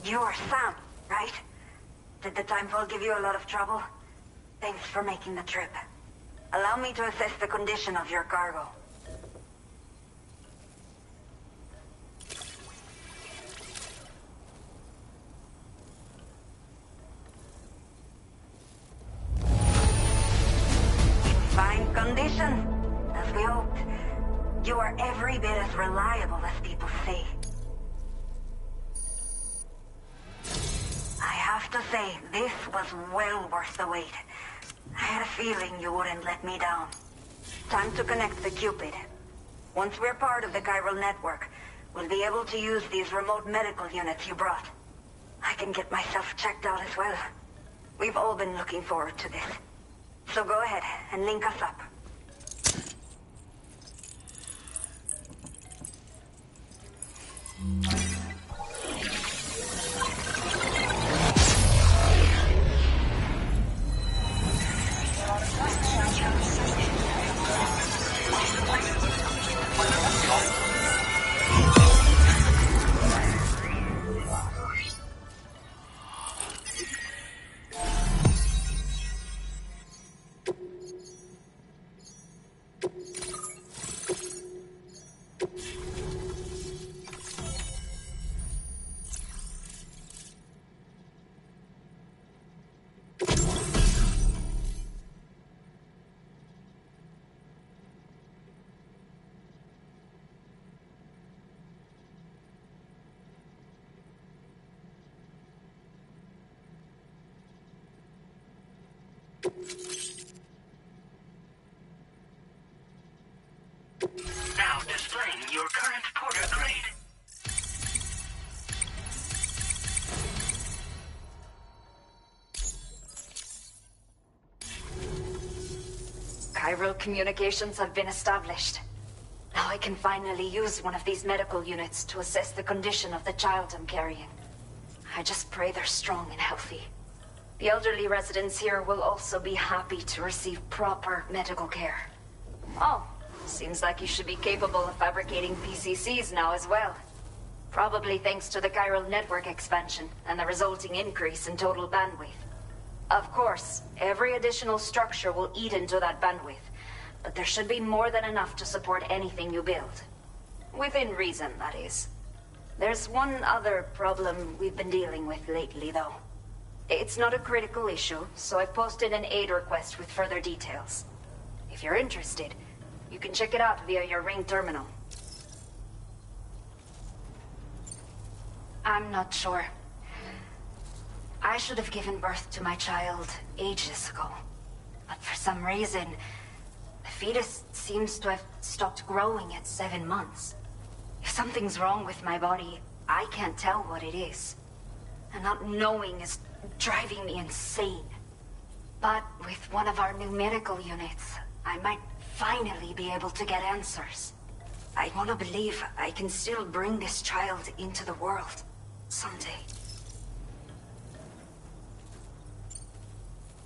J: You are Sam, right? Did the Timefall give you a lot of trouble? Thanks for making the trip. Allow me to assess the condition of your cargo. Fine condition, as we hoped. You are every bit as reliable as people say. I have to say, this was well worth the wait. I had a feeling you wouldn't let me down. Time to connect the Cupid. Once we're part of the chiral network, we'll be able to use these remote medical units you brought. I can get myself checked out as well. We've all been looking forward to this. So go ahead and link us up.
F: Now displaying your current porter grade.
J: Chiral communications have been established. Now I can finally use one of these medical units to assess the condition of the child I'm carrying. I just pray they're strong and healthy. The elderly residents here will also be happy to receive proper medical care. Oh, seems like you should be capable of fabricating PCCs now as well. Probably thanks to the chiral network expansion and the resulting increase in total bandwidth. Of course, every additional structure will eat into that bandwidth, but there should be more than enough to support anything you build. Within reason, that is. There's one other problem we've been dealing with lately, though. It's not a critical issue, so I've posted an aid request with further details. If you're interested, you can check it out via your Ring terminal. I'm not sure. I should have given birth to my child ages ago. But for some reason, the fetus seems to have stopped growing at 7 months. If something's wrong with my body, I can't tell what it is. And not knowing is driving me insane. But with one of our new medical units, I might finally be able to get answers. I want to believe I can still bring this child into the world someday.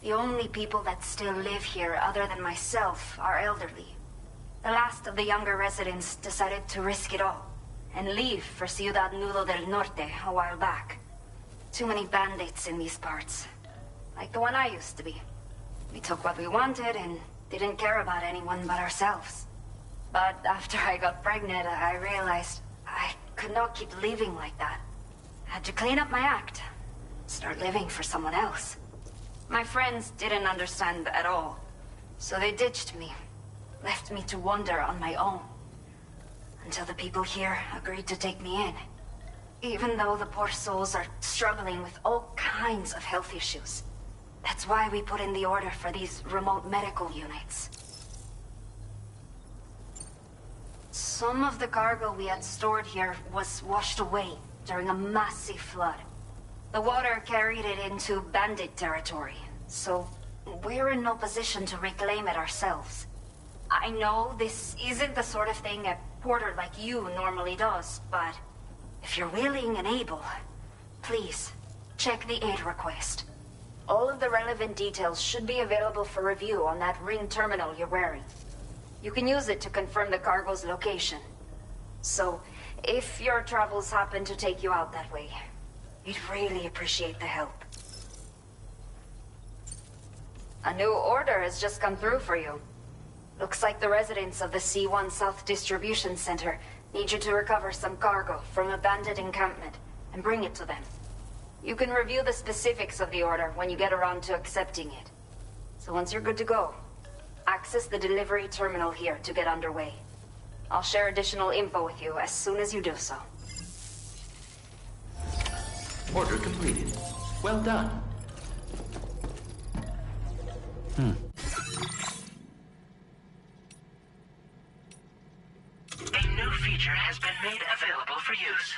J: The only people that still live here other than myself are elderly. The last of the younger residents decided to risk it all and leave for Ciudad Nudo del Norte a while back. Too many bandits in these parts. Like the one I used to be. We took what we wanted and didn't care about anyone but ourselves. But after I got pregnant, I realized I could not keep living like that. Had to clean up my act. Start living for someone else. My friends didn't understand at all. So they ditched me. Left me to wander on my own. Until the people here agreed to take me in. Even though the poor souls are struggling with all kinds of health issues. That's why we put in the order for these remote medical units. Some of the cargo we had stored here was washed away during a massive flood. The water carried it into bandit territory, so we're in no position to reclaim it ourselves. I know this isn't the sort of thing a porter like you normally does, but if you're willing and able, please, check the aid request. All of the relevant details should be available for review on that Ring terminal you're wearing. You can use it to confirm the cargo's location. So, if your travels happen to take you out that way, we'd really appreciate the help. A new order has just come through for you. Looks like the residents of the C1 South Distribution Center need you to recover some cargo from a bandit encampment and bring it to them. You can review the specifics of the order when you get around to accepting it. So once you're good to go, access the delivery terminal here to get underway. I'll share additional info with you as soon as you do so.
G: Order completed. Well done.
F: A new feature has been made available for use.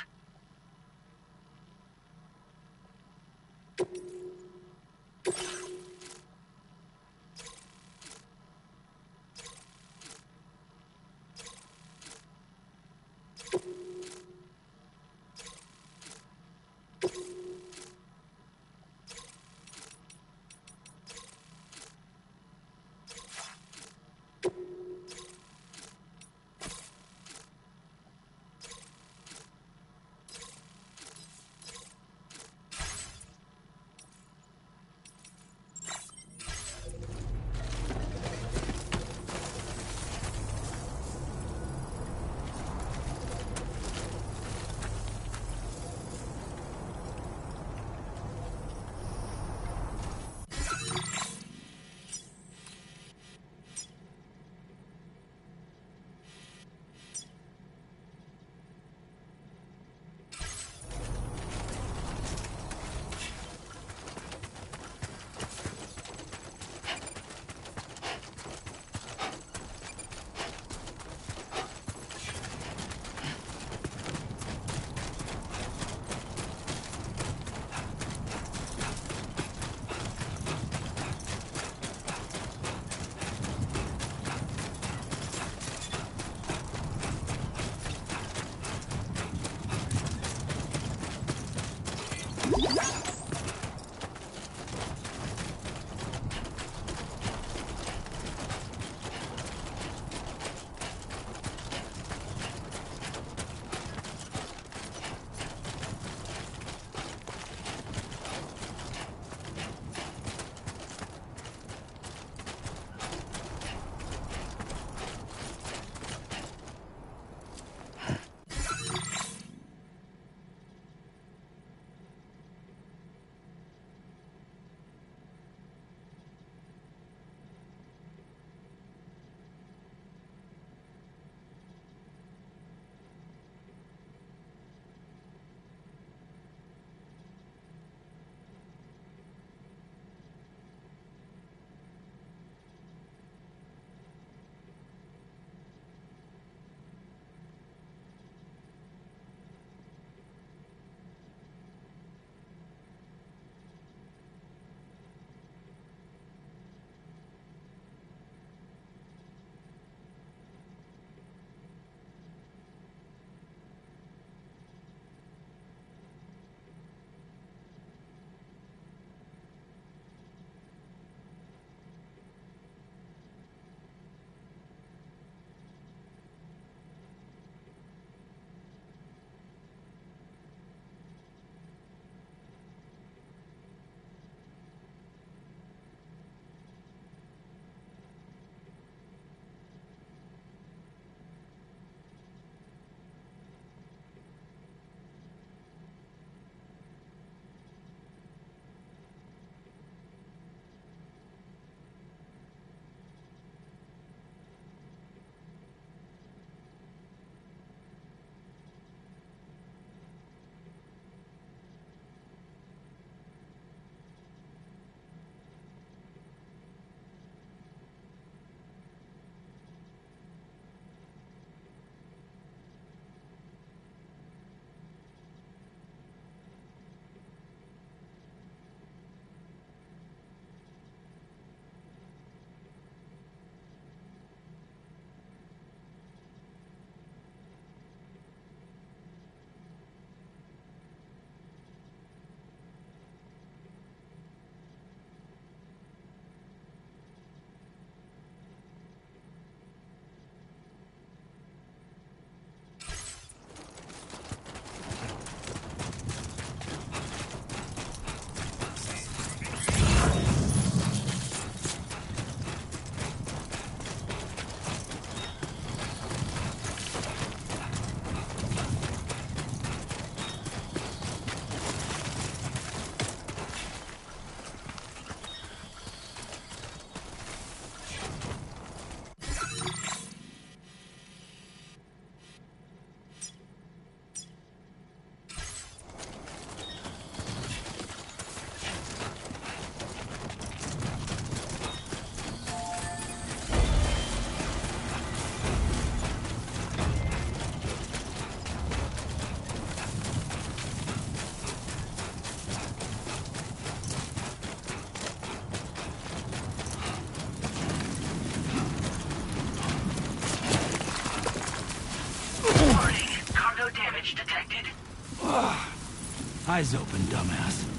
D: Eyes open, dumbass.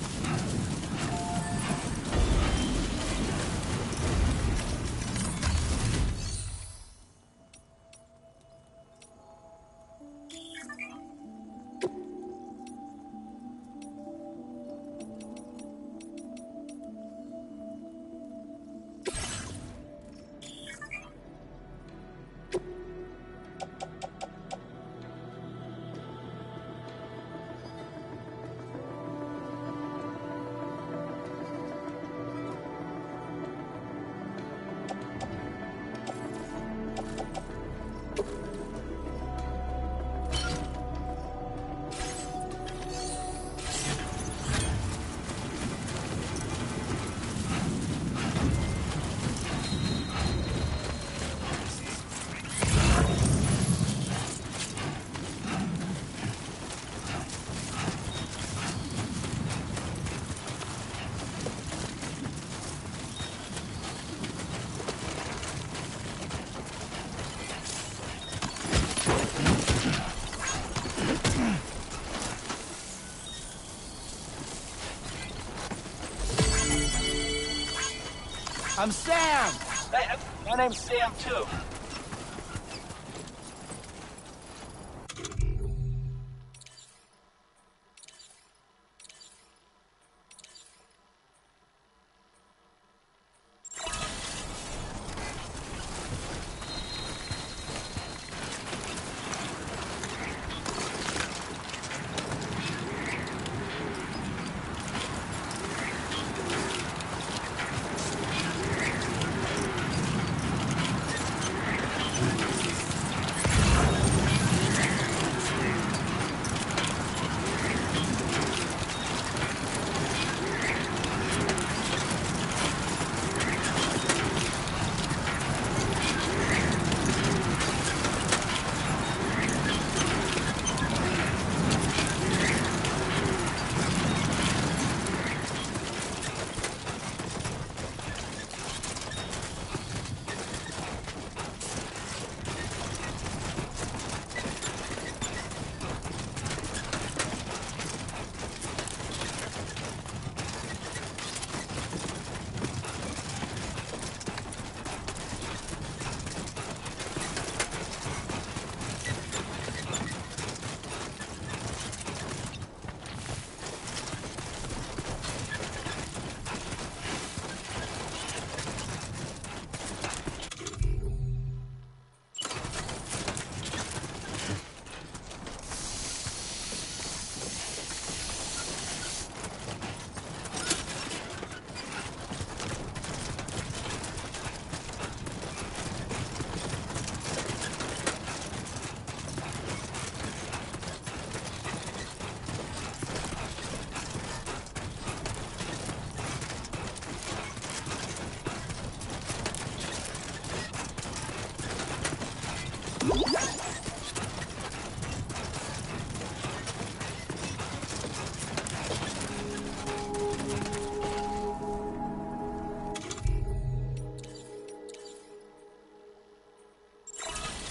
I: I'm Sam! Hey, my name's Sam, too.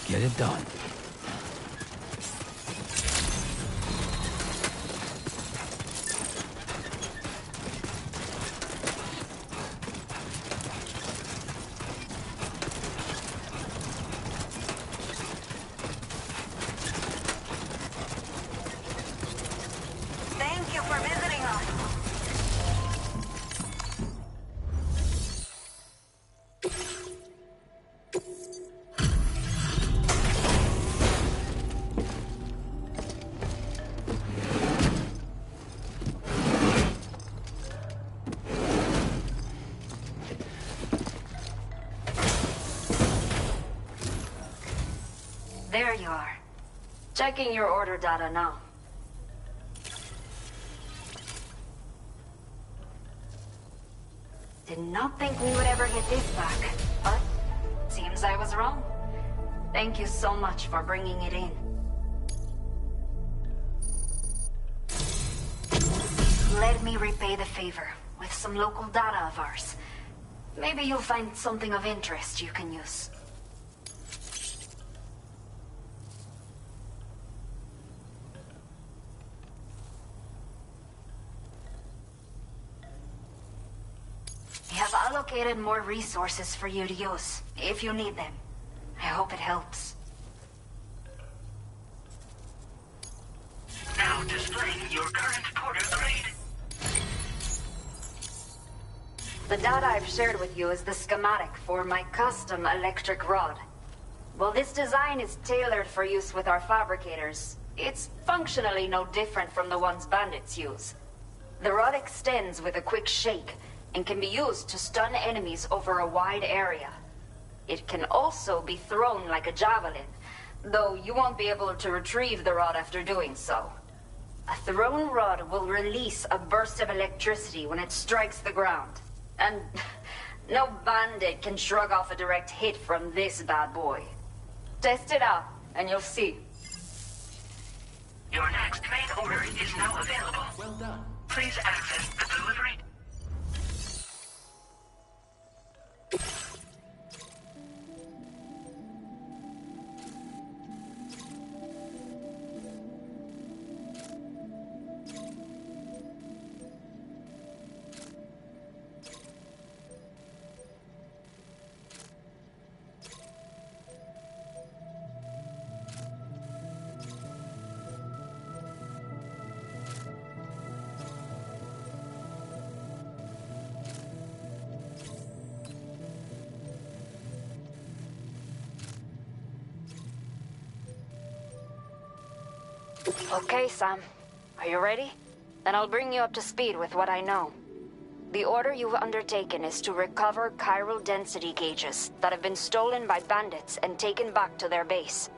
D: Get it done.
J: Thank you for visiting us. There you are. Checking your order data now. Did not think we would ever get this back, but seems I was wrong. Thank you so much for bringing it in. Let me repay the favor with some local data of ours. Maybe you'll find something of interest you can use. We have allocated more resources for you to use, if you need them. I hope it helps.
F: Now displaying your current porter grade.
J: The data I've shared with you is the schematic for my custom electric rod. While this design is tailored for use with our fabricators, it's functionally no different from the ones bandits use. The rod extends with a quick shake and can be used to stun enemies over a wide area. It can also be thrown like a javelin, though you won't be able to retrieve the rod after doing so. A thrown rod will release a burst of electricity when it strikes the ground. And no bandit can shrug off a direct hit from this bad boy. Test it out, and you'll see.
F: Your next main order is now available.
G: Well done.
F: Please access the delivery.
J: Okay, Sam. Are you ready? Then I'll bring you up to speed with what I know. The order you've undertaken is to recover chiral density gauges that have been stolen by bandits and taken back to their base.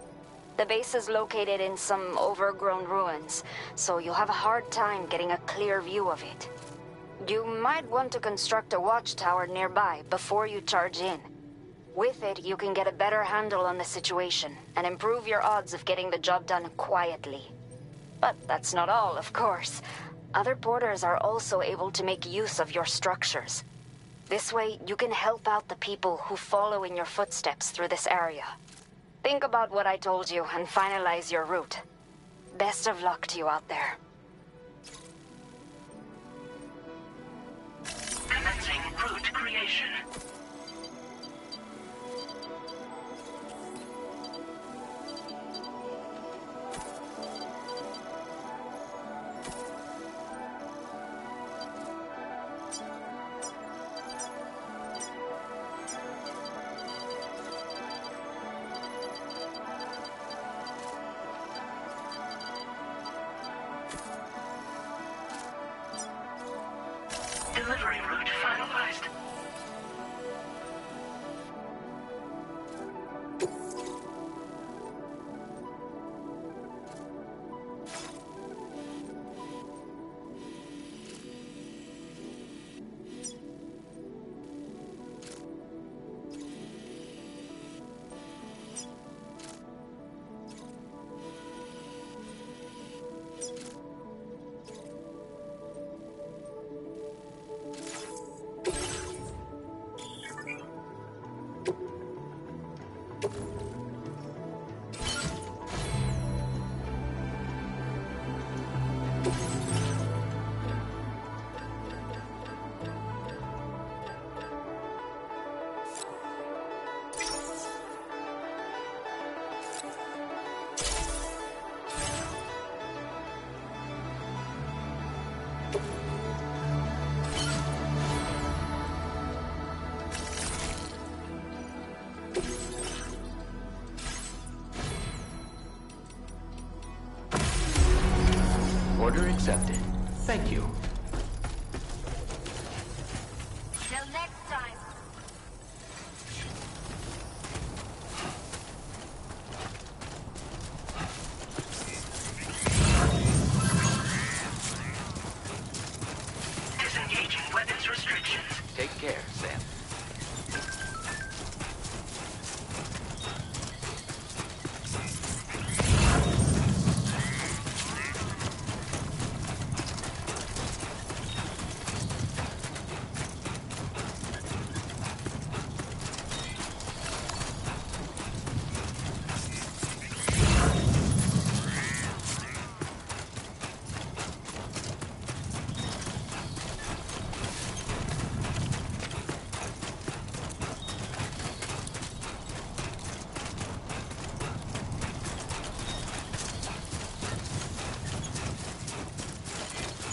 J: The base is located in some overgrown ruins, so you'll have a hard time getting a clear view of it. You might want to construct a watchtower nearby before you charge in. With it, you can get a better handle on the situation and improve your odds of getting the job done quietly. But that's not all, of course. Other porters are also able to make use of your structures. This way, you can help out the people who follow in your footsteps through this area. Think about what I told you and finalize your route. Best of luck to you out there.
F: Commencing route creation. Delivery route finalized.
G: Order accepted. Thank you.
J: Till next time.
F: Disengaging weapons restrictions.
G: Take care, Sam.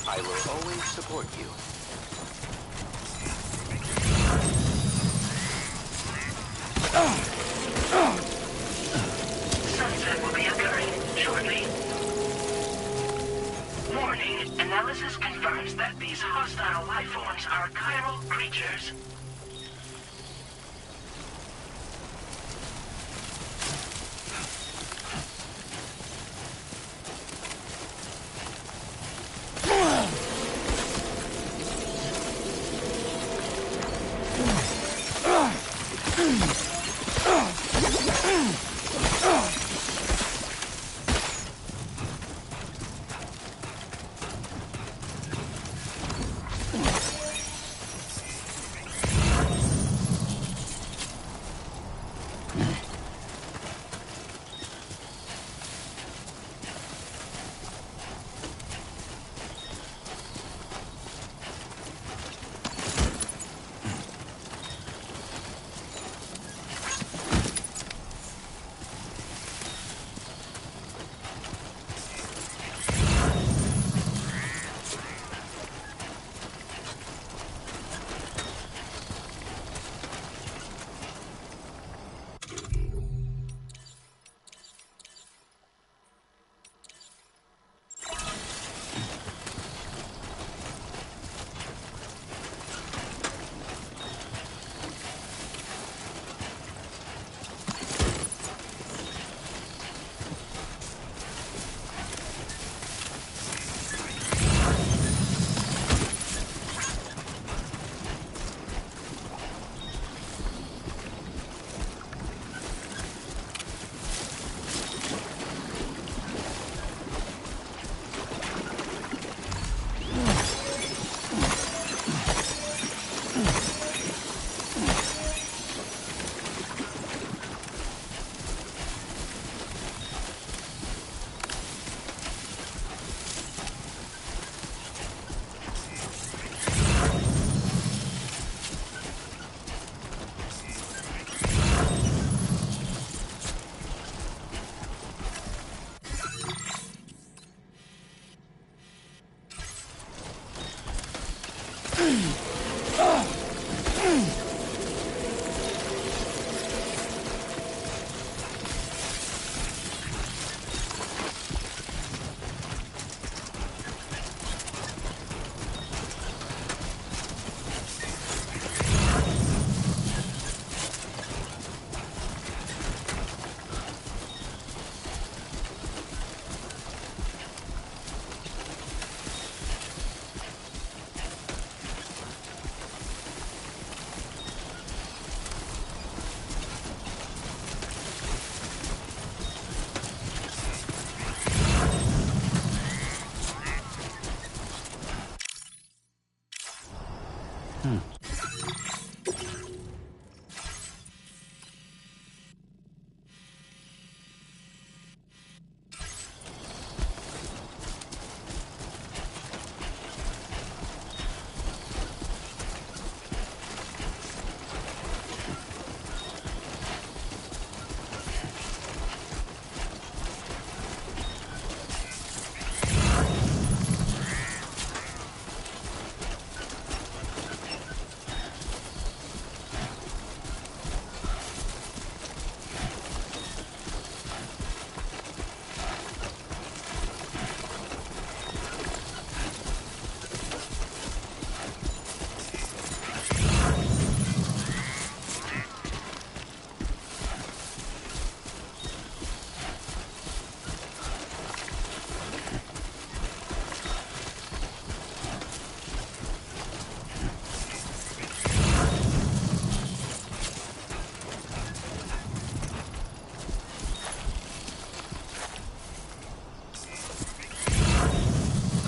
G: I will always support you.
F: Sunset will be occurring shortly. Warning, analysis confirms that these hostile life forms are chiral creatures.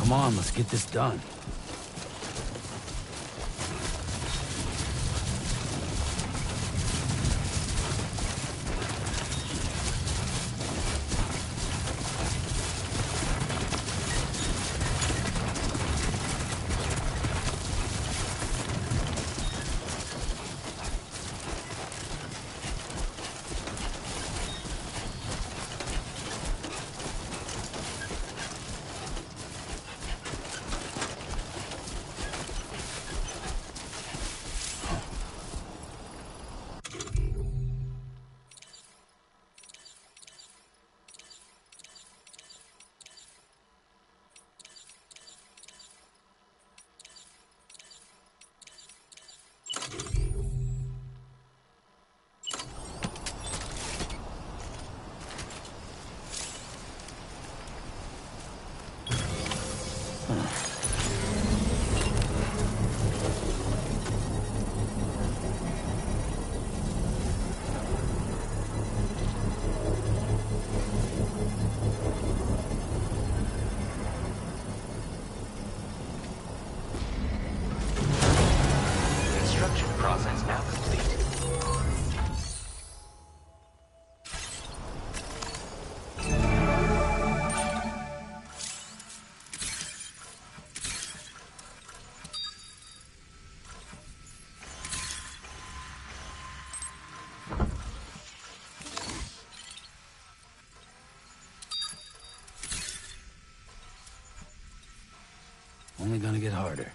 D: Come on, let's get this done.
G: Construction process now complete.
D: Only gonna get harder.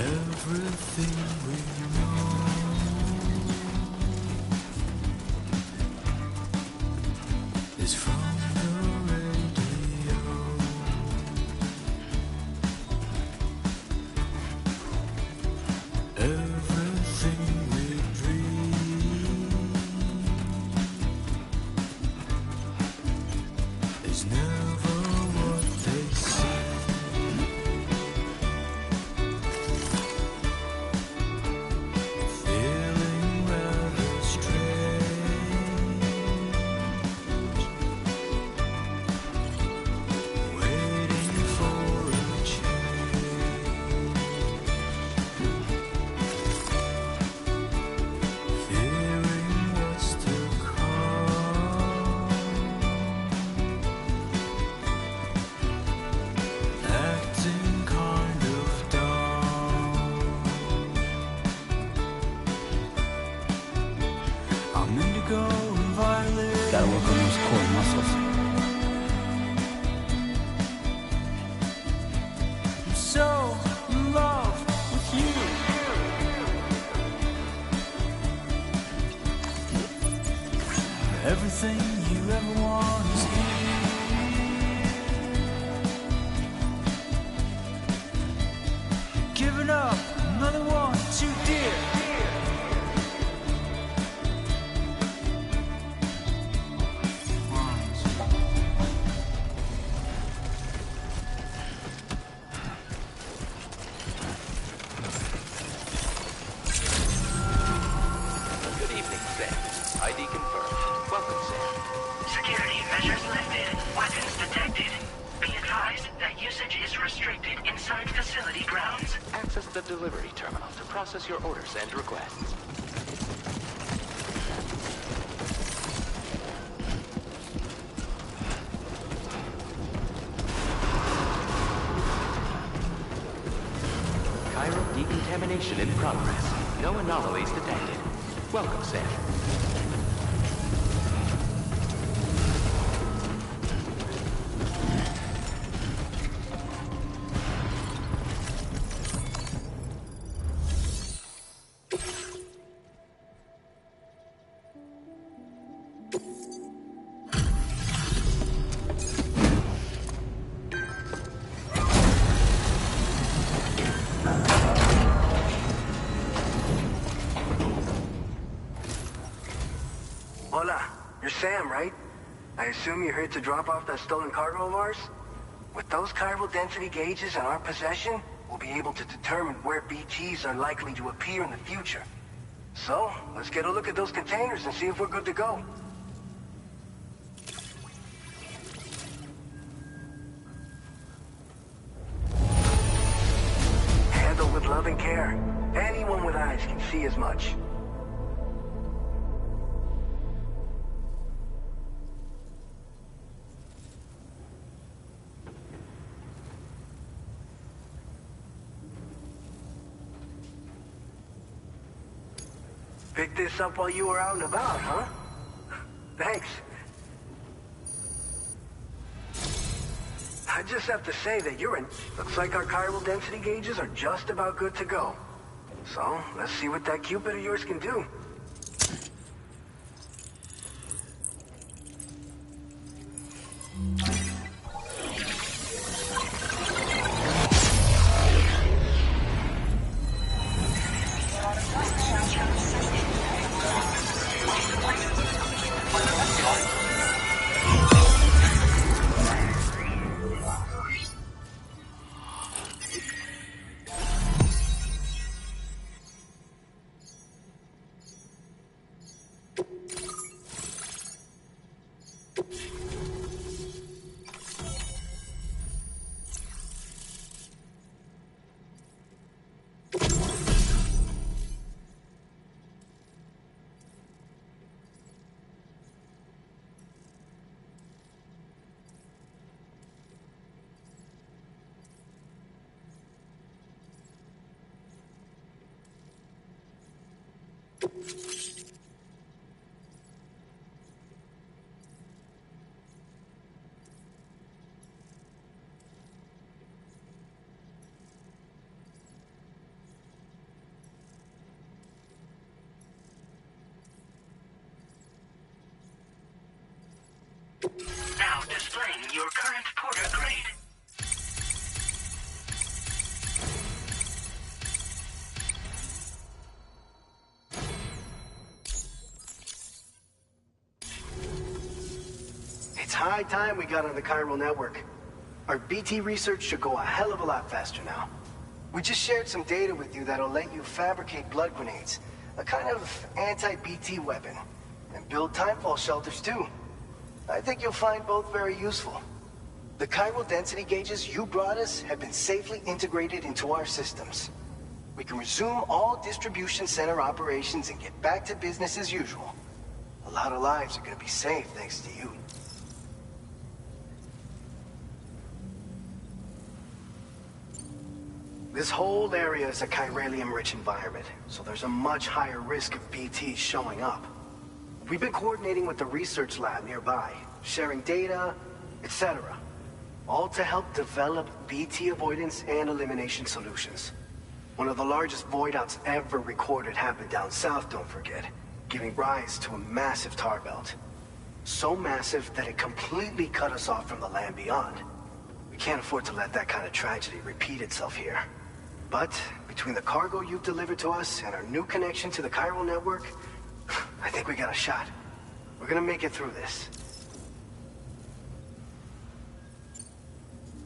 E: Everything we know is from the radio. Everything we dream is never what they say.
D: Gotta work on those core muscles.
E: I'm so in love with you. Everything you ever want is here. Giving up another one too dear.
G: ID confirmed. Welcome, Sam.
F: Security measures lifted. Weapons detected. Be advised that usage is restricted inside facility grounds.
G: Access the delivery terminal to process your orders and requests. Chiral decontamination in progress. No anomalies detected. Welcome, Sam.
K: Hola, you're Sam, right? I assume you're here to drop off that stolen cargo of ours? With those chiral density gauges in our possession, we'll be able to determine where BTs are likely to appear in the future. So, let's get a look at those containers and see if we're good to go. see as much. Picked this up while you were out and about, huh? Thanks. I just have to say that you're in. Looks like our chiral density gauges are just about good to go. So, let's see what that Cupid of yours can do.
F: Now displaying your current Porter grade.
K: It's high time we got on the chiral network. Our BT research should go a hell of a lot faster now. We just shared some data with you that'll let you fabricate blood grenades, a kind of anti-BT weapon, and build timefall shelters too. I think you'll find both very useful. The chiral density gauges you brought us have been safely integrated into our systems. We can resume all distribution center operations and get back to business as usual. A lot of lives are gonna be saved thanks to you. This whole area is a chiralium-rich environment, so there's a much higher risk of BTs showing up. We've been coordinating with the research lab nearby, sharing data, etc. All to help develop BT avoidance and elimination solutions. One of the largest void outs ever recorded happened down south, don't forget, giving rise to a massive tar belt. So massive that it completely cut us off from the land beyond. We can't afford to let that kind of tragedy repeat itself here. But between the cargo you've delivered to us and our new connection to the chiral network, I think we got a shot. We're gonna make it through this.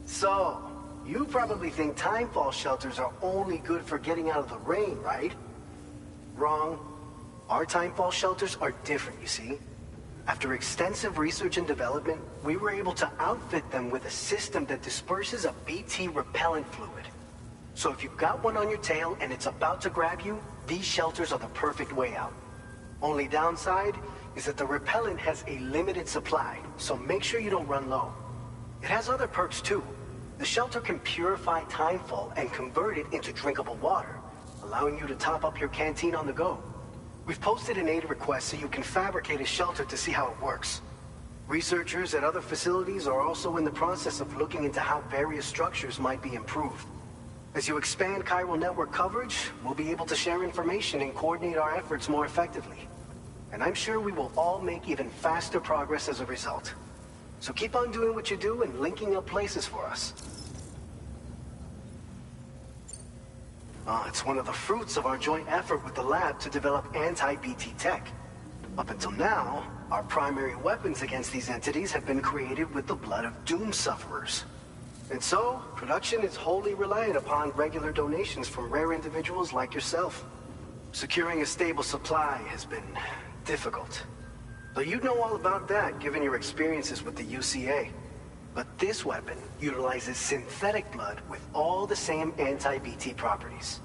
K: So, you probably think timefall shelters are only good for getting out of the rain, right? Wrong. Our timefall shelters are different, you see. After extensive research and development, we were able to outfit them with a system that disperses a BT repellent fluid. So if you've got one on your tail and it's about to grab you, these shelters are the perfect way out. Only downside is that the repellent has a limited supply, so make sure you don't run low. It has other perks too. The shelter can purify timefall and convert it into drinkable water, allowing you to top up your canteen on the go. We've posted an aid request so you can fabricate a shelter to see how it works. Researchers at other facilities are also in the process of looking into how various structures might be improved. As you expand chiral network coverage, we'll be able to share information and coordinate our efforts more effectively. And I'm sure we will all make even faster progress as a result. So keep on doing what you do and linking up places for us. It's one of the fruits of our joint effort with the lab to develop anti-BT tech. Up until now, our primary weapons against these entities have been created with the blood of doom sufferers. And so, production is wholly reliant upon regular donations from rare individuals like yourself. Securing a stable supply has been difficult. But you'd know all about that, given your experiences with the UCA. But this weapon utilizes synthetic blood with all the same anti-BT properties.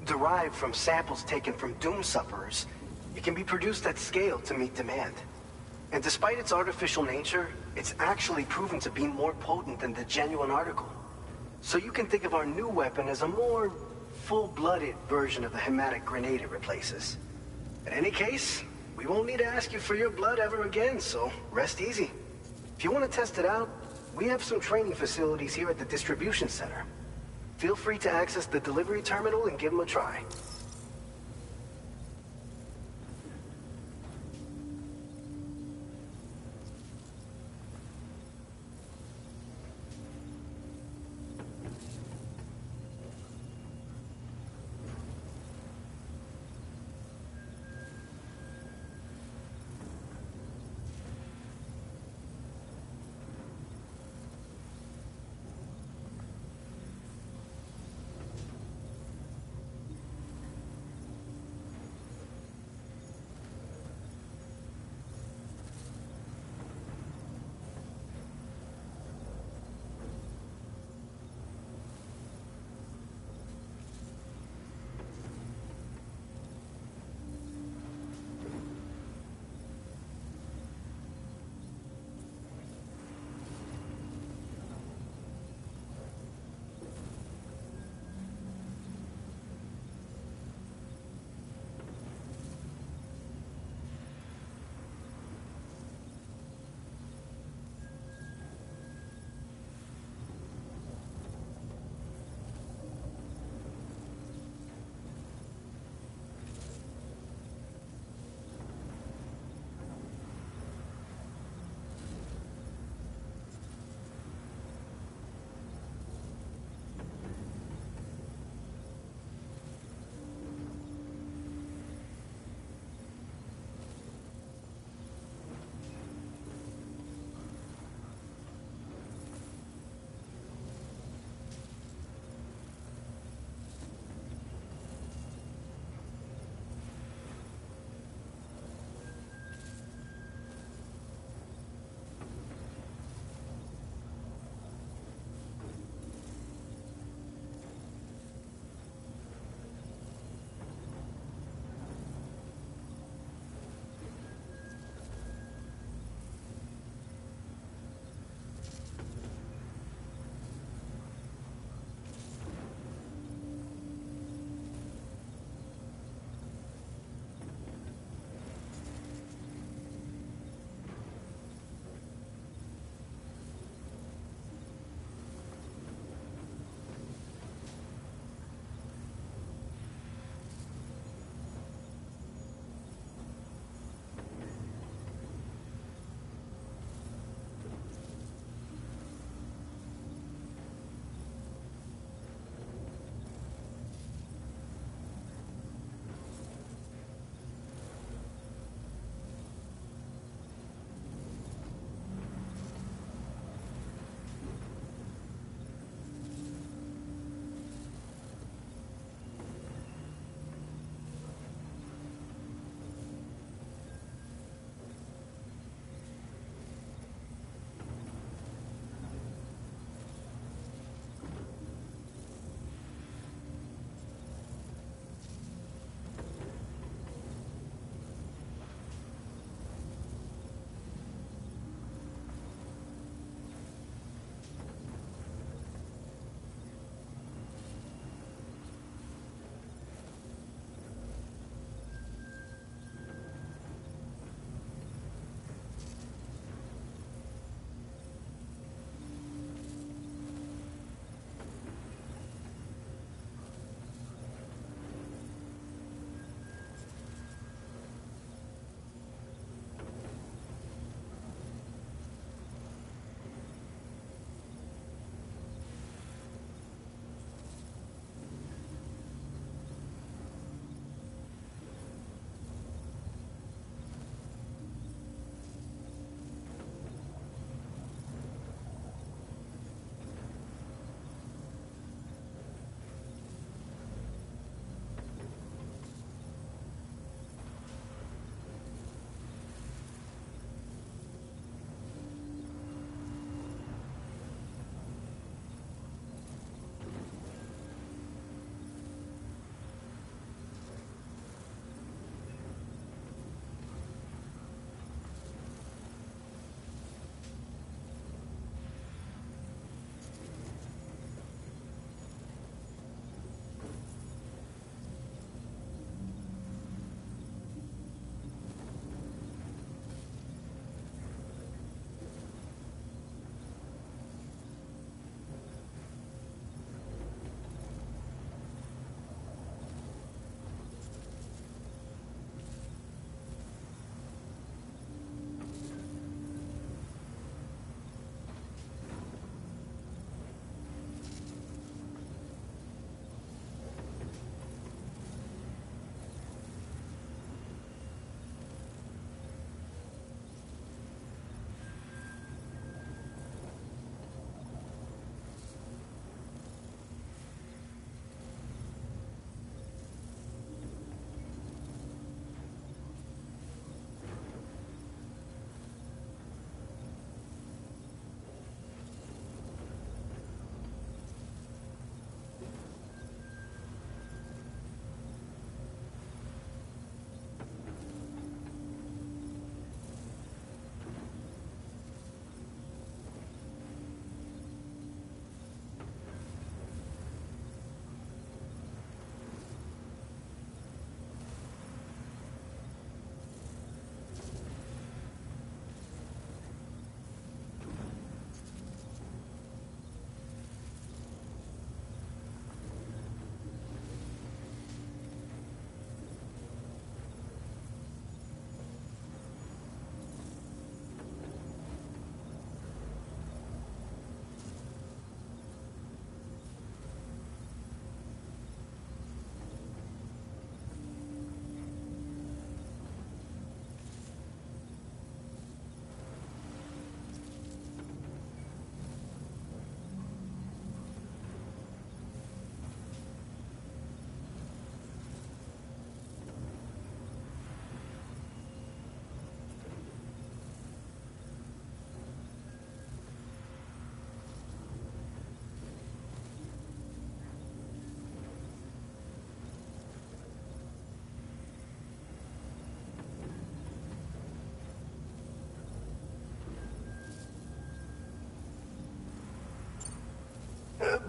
K: derived from samples taken from Doom sufferers, it can be produced at scale to meet demand. And despite its artificial nature, it's actually proven to be more potent than the genuine article. So you can think of our new weapon as a more full-blooded version of the hematic grenade it replaces. In any case, we won't need to ask you for your blood ever again, so rest easy. If you want to test it out, we have some training facilities here at the distribution center. Feel free to access the delivery terminal and give them a try.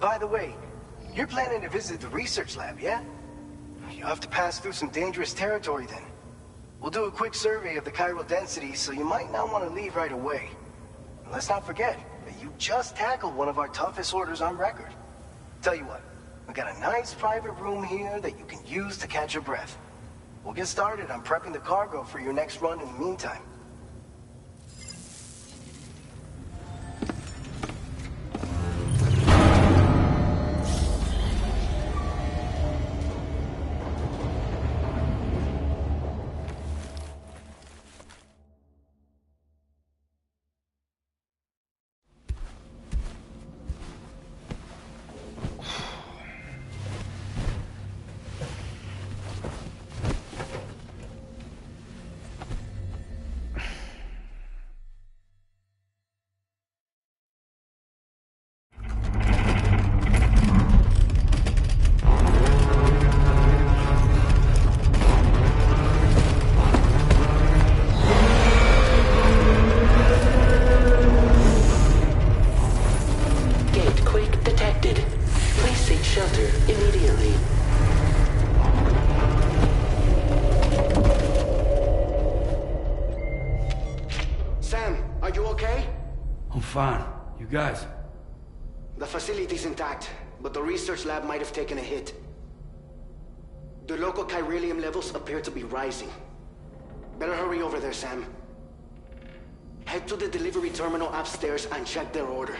K: By the way, you're planning to visit the research lab, yeah? You'll have to pass through some dangerous territory then. We'll do a quick survey of the chiral density, so you might not want to leave right away. And let's not forget that you just tackled one of our toughest orders on record. Tell you what, we got a nice private room here that you can use to catch your breath. We'll get started on prepping the cargo for your next run in the meantime.
D: Fine. You guys?
L: The facility's intact, but the research lab might have taken a hit. The local chiralium levels appear to be rising. Better hurry over there, Sam. Head to the delivery terminal upstairs and check their order.